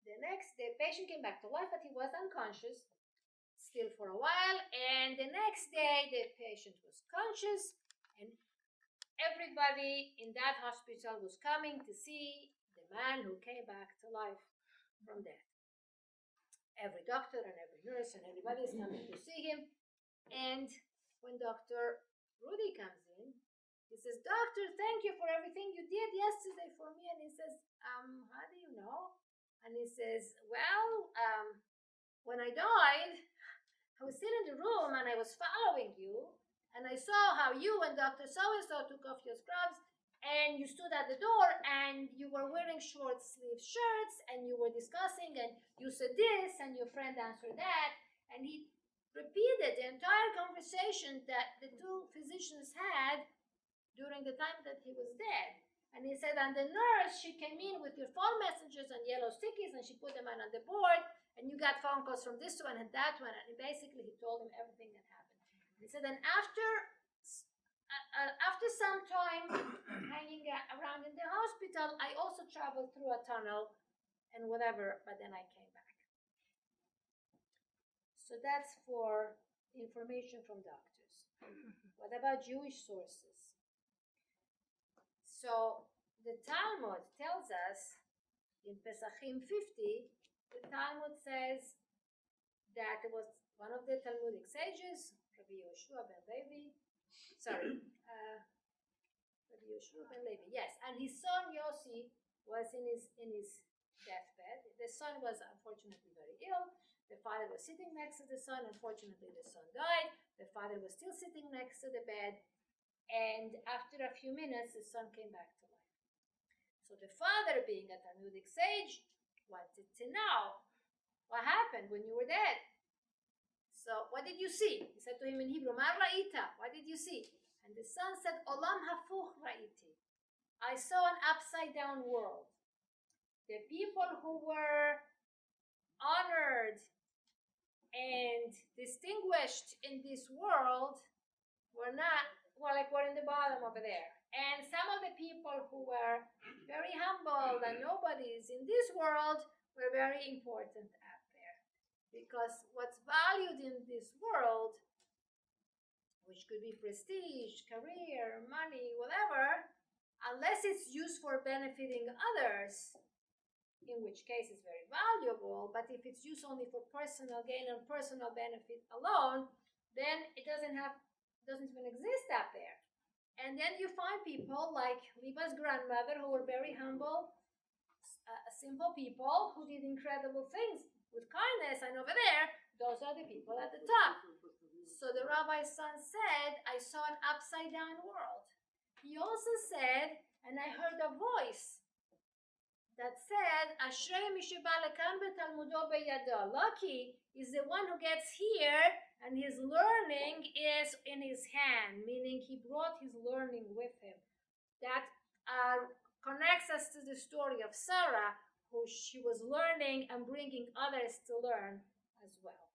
the patient came back to life, but he was unconscious still for a while, and the next day, the patient was conscious, and everybody in that hospital was coming to see the man who came back to life from death. Every doctor and every nurse and everybody is coming to see him. And when Dr. Rudy comes in, he says, "Doctor, thank you for everything you did yesterday for me." And he says, how do you know? And he says, well, when I died, I was sitting in the room and I was following you. And I saw how you and Dr. So-and-so took off your scrubs, and you stood at the door, and you were wearing short-sleeve shirts, and you were discussing, and you said this, and your friend answered that. And he repeated the entire conversation that the 2 physicians had during the time that he was dead. And he said, and the nurse, she came in with your phone messages and yellow stickies, and she put them on the board, and you got phone calls from this one and that one. And basically, he told him everything that happened. He said, and after some time hanging around in the hospital, I also traveled through a tunnel and whatever, but then I came back. So that's for information from doctors. What about Jewish sources? So the Talmud tells us in Pesachim 50, the Talmud says that it was one of the Talmudic sages, Rabbi Yoshua ben Levi, yes, and his son Yossi was in his deathbed. The son was unfortunately very ill. The father was sitting next to the son. Unfortunately, the son died. The father was still sitting next to the bed, and after a few minutes, the son came back to life. So the father, being a Talmudic sage, wanted to know what happened when you were dead. So, what did you see? He said to him in Hebrew, "Ma ra'ita?" What did you see? And the son said, "Olam hafuch ra'iti." I saw an upside-down world. The people who were honored and distinguished in this world were in the bottom over there. And some of the people who were very humble and nobodies in this world were very important out there. Because what's valued in this world, which could be prestige, career, money, whatever, unless it's used for benefiting others, in which case it's very valuable, but if it's used only for personal gain and personal benefit alone, then it doesn't even exist out there. And then you find people like Liba's grandmother, who were very humble, simple people who did incredible things with kindness, and over there, those are the people at the top. So the rabbi's son said, I saw an upside-down world. He also said, and I heard a voice that said, Ashrei mi sheba lekan betalmudo beyado. Lucky is the one who gets here, and his learning is in his hand, meaning he brought his learning with him. That connects us to the story of Sarah, who she was learning and bringing others to learn as well.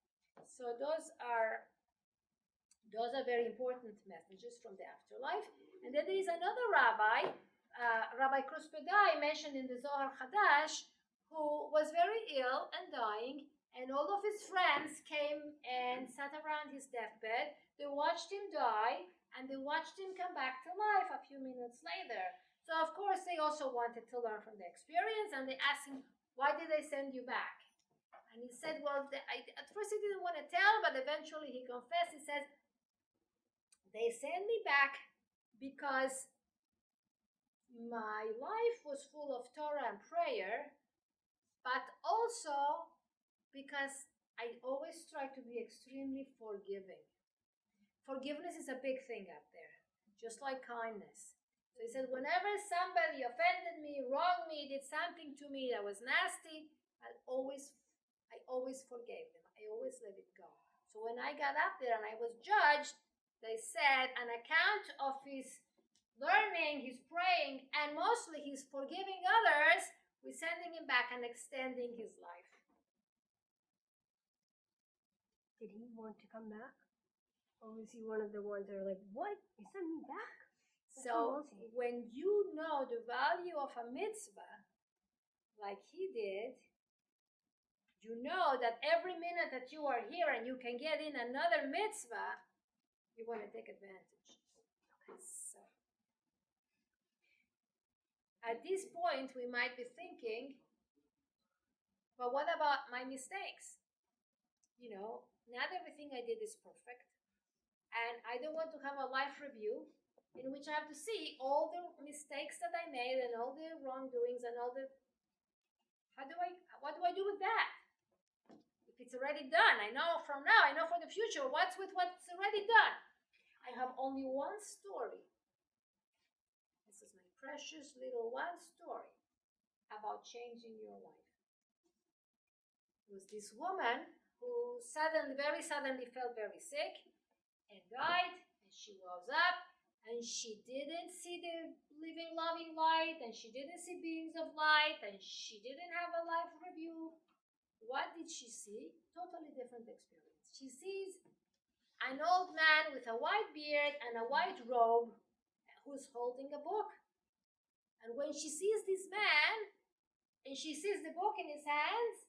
So those are very important messages from the afterlife. And then there is another rabbi, Rabbi Kruspedai, mentioned in the Zohar Chadash, who was very ill and dying, and all of his friends came and sat around his deathbed. They watched him die, and they watched him come back to life a few minutes later. So, of course, they also wanted to learn from the experience, and they asked him, why did they send you back? And he said, well, at first he didn't want to tell, but eventually he confessed. He said, they sent me back because my life was full of Torah and prayer, but also because I always try to be extremely forgiving. Forgiveness is a big thing up there, just like kindness. So he said, whenever somebody offended me, wronged me, did something to me that was nasty, I always forgave them. I always let it go. So when I got up there and I was judged, they said an account of his learning, his praying, and mostly his forgiving others, we're sending him back and extending his life. Did he want to come back? Or was he one of the ones that are like, what? You sent me back? So when you know the value of a mitzvah, like he did, you know that every minute that you are here and you can get in another mitzvah, you want to take advantage. So, at this point, we might be thinking, but what about my mistakes? You know, not everything I did is perfect. And I don't want to have a life review in which I have to see all the mistakes that I made and all the wrongdoings and all the... What do I do with that? If it's already done, I know from now, I know for the future, what's with what's already done? I have only one story. This is my precious little one story about changing your life. It was this woman who very suddenly felt very sick and died, and she rose up, and she didn't see the living, loving light, and she didn't see beings of light, and she didn't have a life review. What did she see? Totally different experience. She sees an old man with a white beard and a white robe who's holding a book. And when she sees this man, and she sees the book in his hands,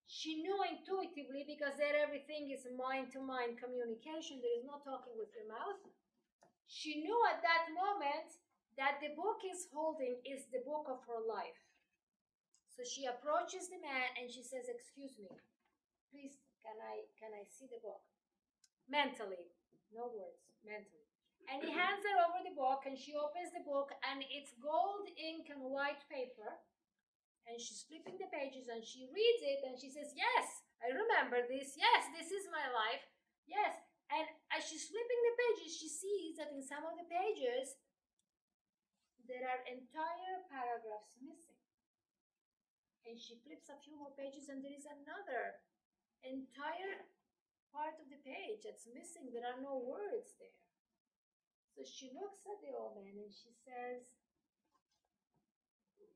she knew intuitively, because there everything is mind-to-mind communication, there is no talking with your mouth. She knew at that moment that the book he's holding is the book of her life. So she approaches the man and she says, excuse me, please, can I see the book? Mentally, no words, mentally. And he hands her over the book, and she opens the book, and it's gold ink and white paper. And she's flipping the pages, and she reads it, and she says, yes, I remember this. Yes, this is my life. Yes. And as she's flipping the pages, she sees that in some of the pages, there are entire paragraphs missing. And she flips a few more pages, and there is another entire part of the page that's missing. There are no words there. So she looks at the old man, and she says,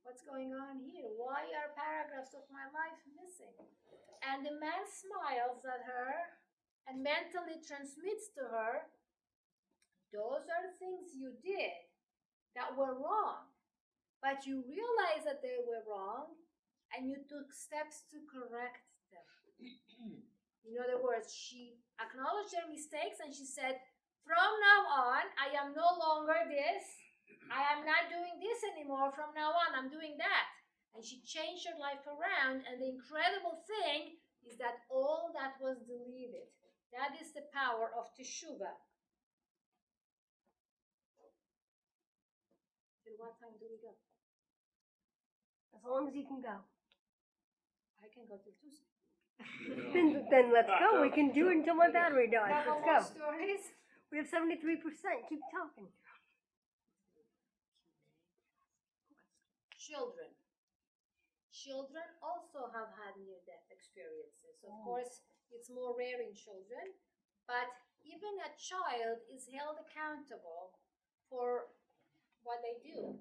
what's going on here? Why are paragraphs of my life missing? And the man smiles at her and mentally transmits to her, those are things you did that were wrong, but you realized that they were wrong, and you took steps to correct them. In other words, she acknowledged her mistakes, and she said, from now on, I am no longer this. I am not doing this anymore. From now on, I'm doing that. And she changed her life around, and the incredible thing is that all that was deleted. That is the power of teshuvah. Till what time do we go? As long as you can go. I can go till Tuesday. Then let's go. We can do it until my battery dies. Couple Let's more go. stories. We have 73%. Keep talking. Children. Children also have had near-death experiences. Of course, it's more rare in children, but even a child is held accountable for what they do.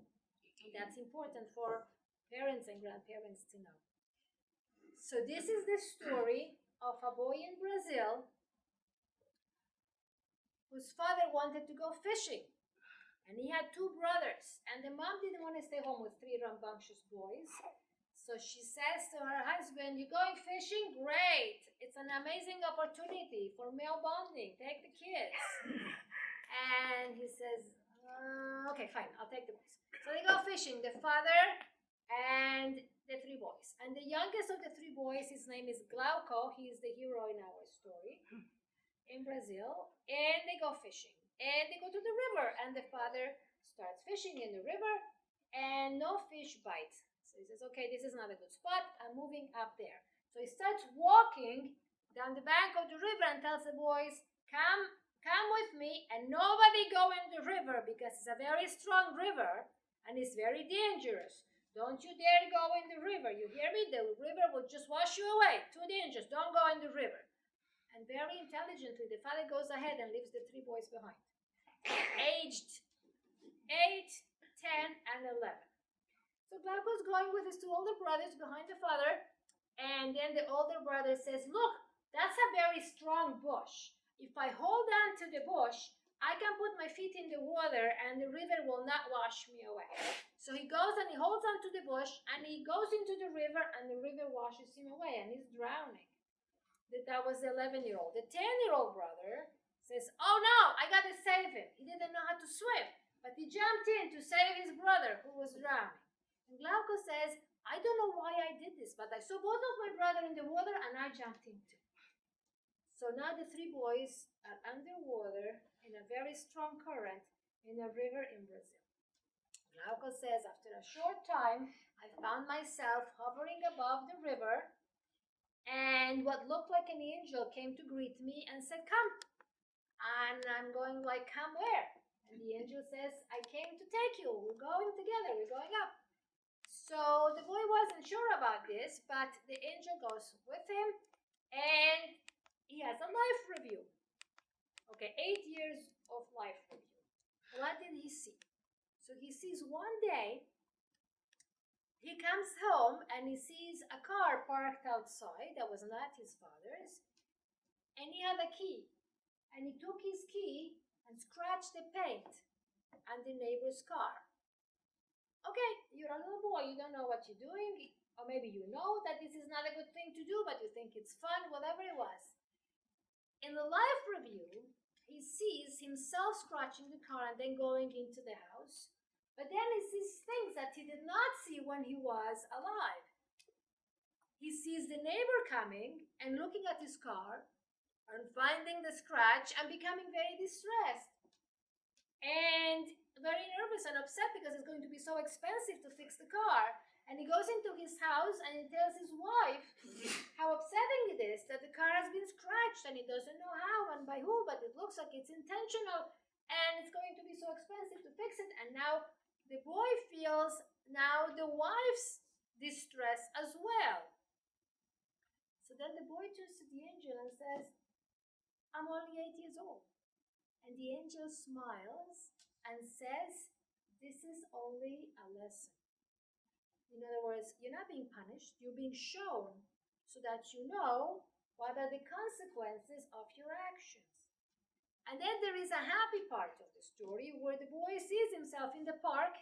And that's important for parents and grandparents to know. So this is the story of a boy in Brazil whose father wanted to go fishing. And he had two brothers. And the mom didn't want to stay home with three rambunctious boys. So she says to her husband, "You're going fishing? Great. It's an amazing opportunity for male bonding. Take the kids." And he says, "Okay, fine. I'll take the boys." So they go fishing, the father and the three boys. And the youngest of the three boys, his name is Glauco. He is the hero in our story in Brazil. And they go fishing. And they go to the river. And the father starts fishing in the river. And no fish bite. So he says, "Okay, this is not a good spot. I'm moving up there." So he starts walking down the bank of the river and tells the boys, come with me, and nobody go in the river because it's a very strong river and it's very dangerous. Don't you dare go in the river. You hear me? The river will just wash you away. Too dangerous. Don't go in the river. And very intelligently, the father goes ahead and leaves the three boys behind. Aged 8, 10, and 11. So Glauco's going with his two older brothers behind the father, and then the older brother says, "Look, that's a very strong bush. If I hold on to the bush, I can put my feet in the water and the river will not wash me away." So he goes and he holds on to the bush and he goes into the river and the river washes him away and he's drowning. That was the 11-year-old. The 10-year-old brother says, "Oh no, I gotta save him." He didn't know how to swim, but he jumped in to save his brother who was drowning. And Glauco says, "I don't know why I did this, but I saw both of my brother in the water and I jumped in too." So now the three boys are underwater in a very strong current in a river in Brazil. Glauco says, "After a short time, I found myself hovering above the river, and what looked like an angel came to greet me and said, 'Come.' And I'm going like, 'Come where?' And the angel says, 'I came to take you. We're going together. We're going up.' So the boy wasn't sure about this, but the angel goes with him, and he has a life review. Okay, 8 years of life review. What did he see? So he sees one day, he comes home and he sees a car parked outside that was not his father's, and he had a key. And he took his key and scratched the paint on the neighbor's car. Okay, you're a little boy, you don't know what you're doing, or maybe you know that this is not a good thing to do, but you think it's fun, whatever it was. In the life review, he sees himself scratching the car and then going into the house, but then he sees things that he did not see when he was alive. He sees the neighbor coming and looking at his car and finding the scratch and becoming very distressed and very nervous and upset because it's going to be so expensive to fix the car. And he goes into his house and he tells his wife how upsetting it is that the car has been scratched and he doesn't know how and by who, but it looks like it's intentional and it's going to be so expensive to fix it. And now the boy feels now the wife's distress as well. So then the boy turns to the angel and says, "I'm only 8 years old." And the angel smiles and says, "This is only a lesson." In other words, you're not being punished, you're being shown so that you know what are the consequences of your actions. And then there is a happy part of the story where the boy sees himself in the park.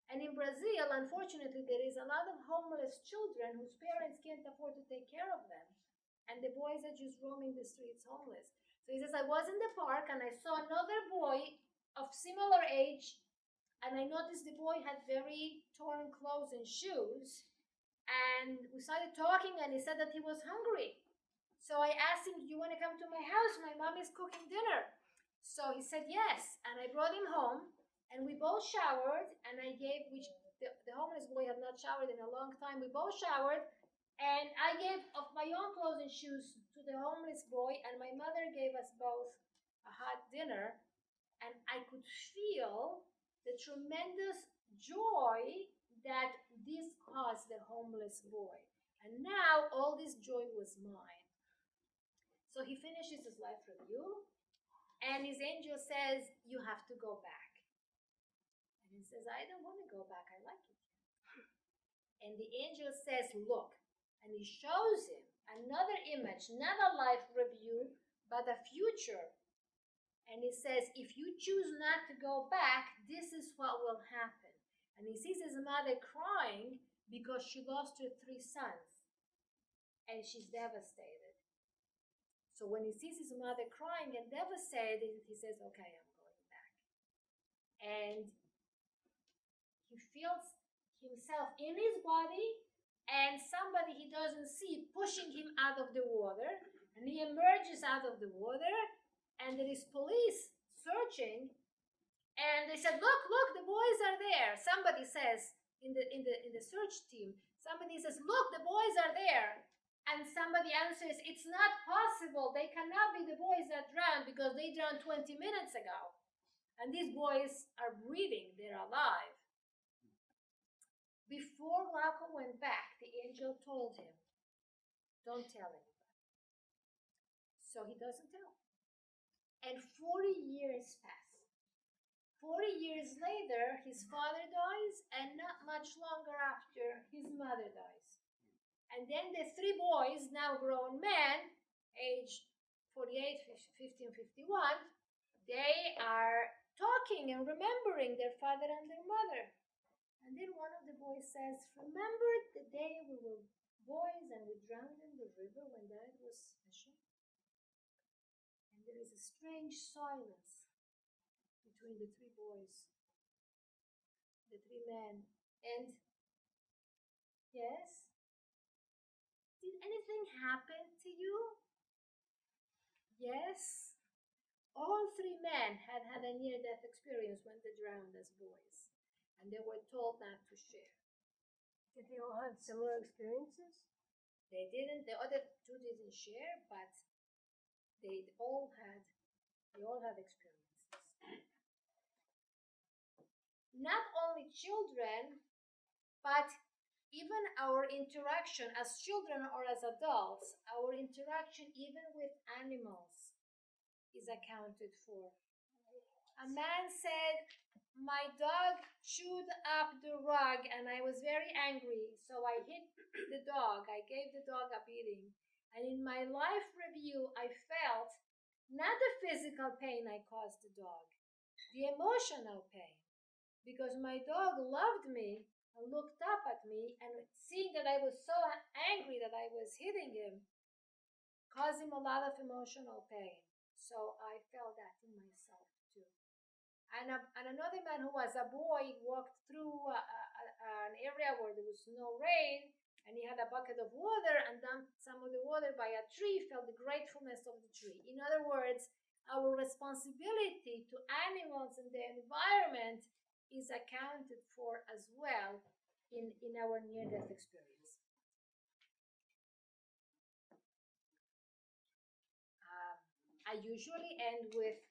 And in Brazil, unfortunately, there is a lot of homeless children whose parents can't afford to take care of them. And the boys are just roaming the streets homeless. So he says, "I was in the park and I saw another boy of similar age, and I noticed the boy had very torn clothes and shoes. And we started talking and he said that he was hungry. So I asked him, 'Do you want to come to my house? My mom is cooking dinner.' So he said yes, and I brought him home and we both showered, and I gave, which the homeless boy had not showered in a long time, we both showered, and I gave of my own clothes and shoes to the homeless boy, and my mother gave us both a hot dinner, and I could feel the tremendous joy that this caused the homeless boy. And now all this joy was mine." So he finishes his life review, and his angel says, "You have to go back." And he says, "I don't want to go back. I like it." And the angel says, look. And he shows him another image, not a life review, but a future. And he says, if you choose not to go back, this is what will happen. And he sees his mother crying because she lost her 3 sons. And she's devastated. So when he sees his mother crying and devastated, he says, okay, I'm going back. And he feels himself in his body and somebody he doesn't see pushing him out of the water. And he emerges out of the water, and there is police searching. And they said, look, the boys are there. Somebody says in the search team, somebody says, look, the boys are there. And somebody answers, it's not possible. They cannot be the boys that drowned because they drowned 20 minutes ago. And these boys are breathing. They're alive. Before Malcolm went back, the angel told him, don't tell anybody. So he doesn't tell. And 40 years pass. 40 years later, his father dies, and not much longer after, his mother dies. And then the 3 boys, now grown men, aged 48, 50, and 51, they are talking and remembering their father and their mother. And then one of the boys says, remember the day we were boys and we drowned in the river when Dad was fishing? And there is a strange silence between the 3 boys, the 3 men. And, yes? Did anything happen to you? Yes. All 3 men had had a near-death experience when they drowned as boys, and they were told not to share. Did they all have similar experiences? They didn't. The other 2 didn't share, but they all had experiences. Not only children, but even our interaction as children or as adults, our interaction even with animals is accounted for. A man said, my dog chewed up the rug and I was very angry, so I hit the dog. I gave the dog a beating. And in my life review, I felt not the physical pain I caused the dog, the emotional pain. Because my dog loved me and looked up at me, and seeing that I was so angry that I was hitting him caused him a lot of emotional pain. So I felt that in myself too. And another man who was a boy walked through an area where there was no rain, and he had a bucket of water and dumped some of the water by a tree, felt the gratefulness of the tree. In other words, our responsibility to animals and the environment is accounted for as well in our near-death experience. I usually end with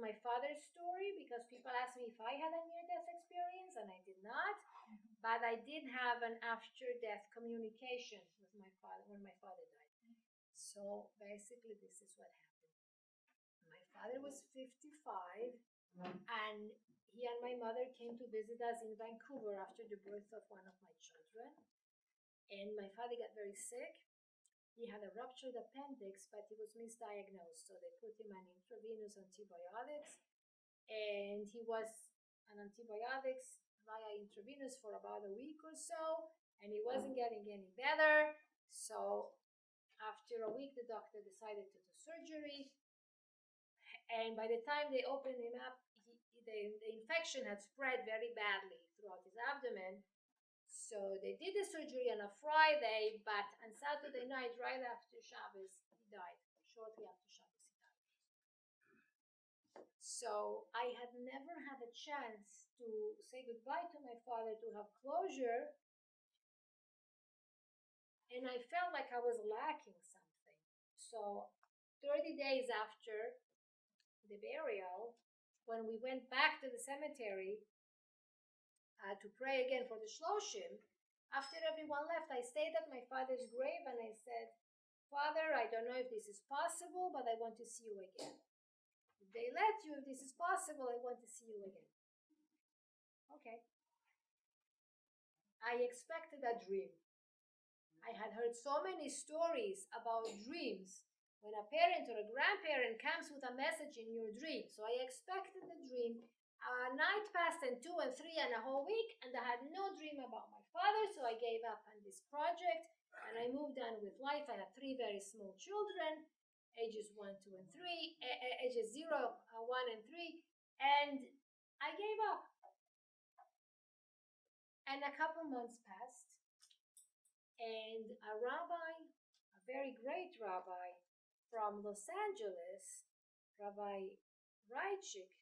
my father's story because people ask me if I had a near-death experience, and I did not. But I did have an after-death communication with my father when my father died. So basically, this is what happened. My father was 55, and he and my mother came to visit us in Vancouver after the birth of one of my children. And my father got very sick. He had a ruptured appendix, but he was misdiagnosed. So they put him on intravenous antibiotics. And he was on antibiotics via intravenous for about a week or so. And he wasn't getting any better. So after a week, the doctor decided to do surgery. And by the time they opened him up, the infection had spread very badly throughout his abdomen. So they did the surgery on a Friday, but on Saturday night, right after Shabbos, he died. Shortly after Shabbos, he died. So I had never had a chance to say goodbye to my father, to have closure. And I felt like I was lacking something. So 30 days after the burial, when we went back to the cemetery to pray again for the Shloshim, after everyone left, I stayed at my father's grave and I said, Father, I don't know if this is possible, but I want to see you again. If they let you, if this is possible, I want to see you again. Okay. I expected a dream. I had heard so many stories about dreams when a parent or a grandparent comes with a message in your dream. So I expected the dream. A night passed and 2 and 3 and a whole week, and I had no dream about my father, so I gave up on this project and I moved on with life. I had 3 very small children, ages 1, 2, and 3, ages 0, 1, and 3, and I gave up. And a couple months passed, and a rabbi, a very great rabbi from Los Angeles, Rabbi Reichik,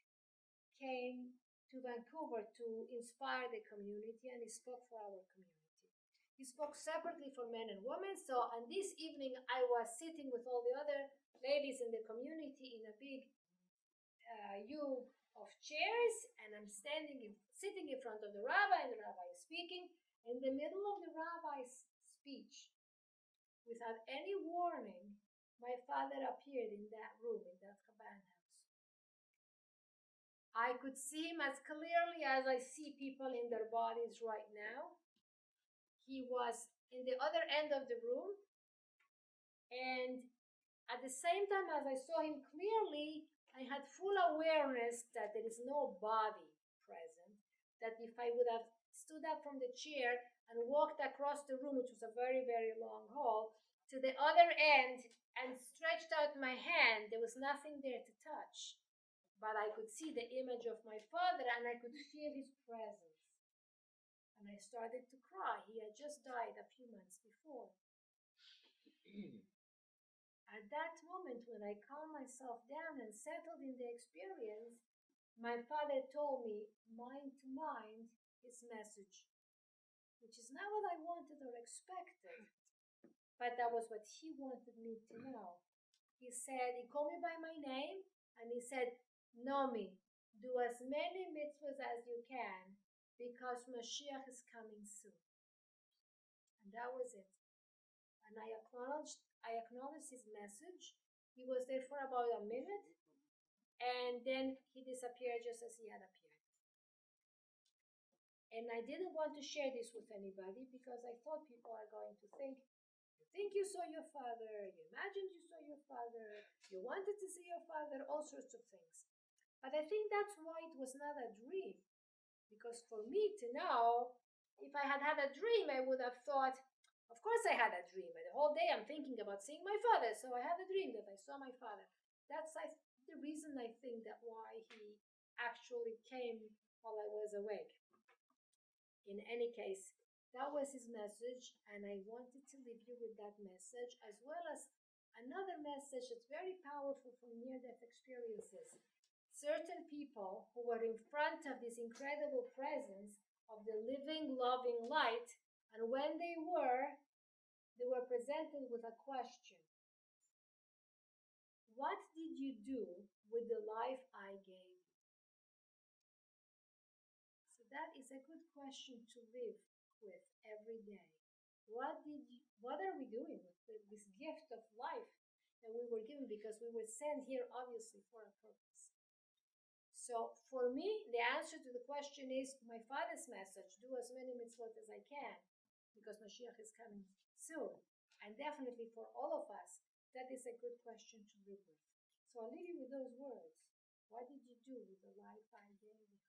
came to Vancouver to inspire the community, and he spoke for our community. He spoke separately for men and women. So on this evening, I was sitting with all the other ladies in the community in a big U of chairs, and I'm sitting in front of the rabbi, and the rabbi is speaking. In the middle of the rabbi's speech, without any warning, my father appeared in that room, in that cabana house. I could see him as clearly as I see people in their bodies right now. He was in the other end of the room, and at the same time as I saw him clearly, I had full awareness that there is no body present, that if I would have stood up from the chair and walked across the room, which was a very, very long hall, to the other end and stretched out my hand, there was nothing there to touch. But I could see the image of my father, and I could feel his presence. And I started to cry. He had just died a few months before. At that moment, when I calmed myself down and settled in the experience, my father told me, mind to mind, his message, which is not what I wanted or expected, but that was what he wanted me to know. He called me by my name, and he said, Nomi, do as many mitzvahs as you can, because Mashiach is coming soon. And that was it. And I acknowledged his message. He was there for about a minute, and then he disappeared just as he had appeared. And I didn't want to share this with anybody because I thought people are going to think, you think you saw your father, you imagined you saw your father, you wanted to see your father, all sorts of things. But I think that's why it was not a dream. Because for me to know, if I had had a dream, I would have thought, of course I had a dream. And the whole day I'm thinking about seeing my father. So I had a dream that I saw my father. That's the reason I think that why he actually came while I was awake. In any case, that was his message. And I wanted to leave you with that message, as well as another message that's very powerful from near-death experiences. Certain people who were in front of this incredible presence of the living, loving light, and when they were presented with a question. What did you do with the life I gave you? So that is a good question to live with every day. What are we doing with this gift of life that we were given? Because we were sent here obviously for a purpose. So for me, the answer to the question is my father's message, do as many mitzvot as I can, because Mashiach is coming soon. And definitely for all of us, that is a good question to live with. So I'll leave you with those words. What did you do with the life I gave you?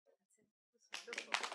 That's it.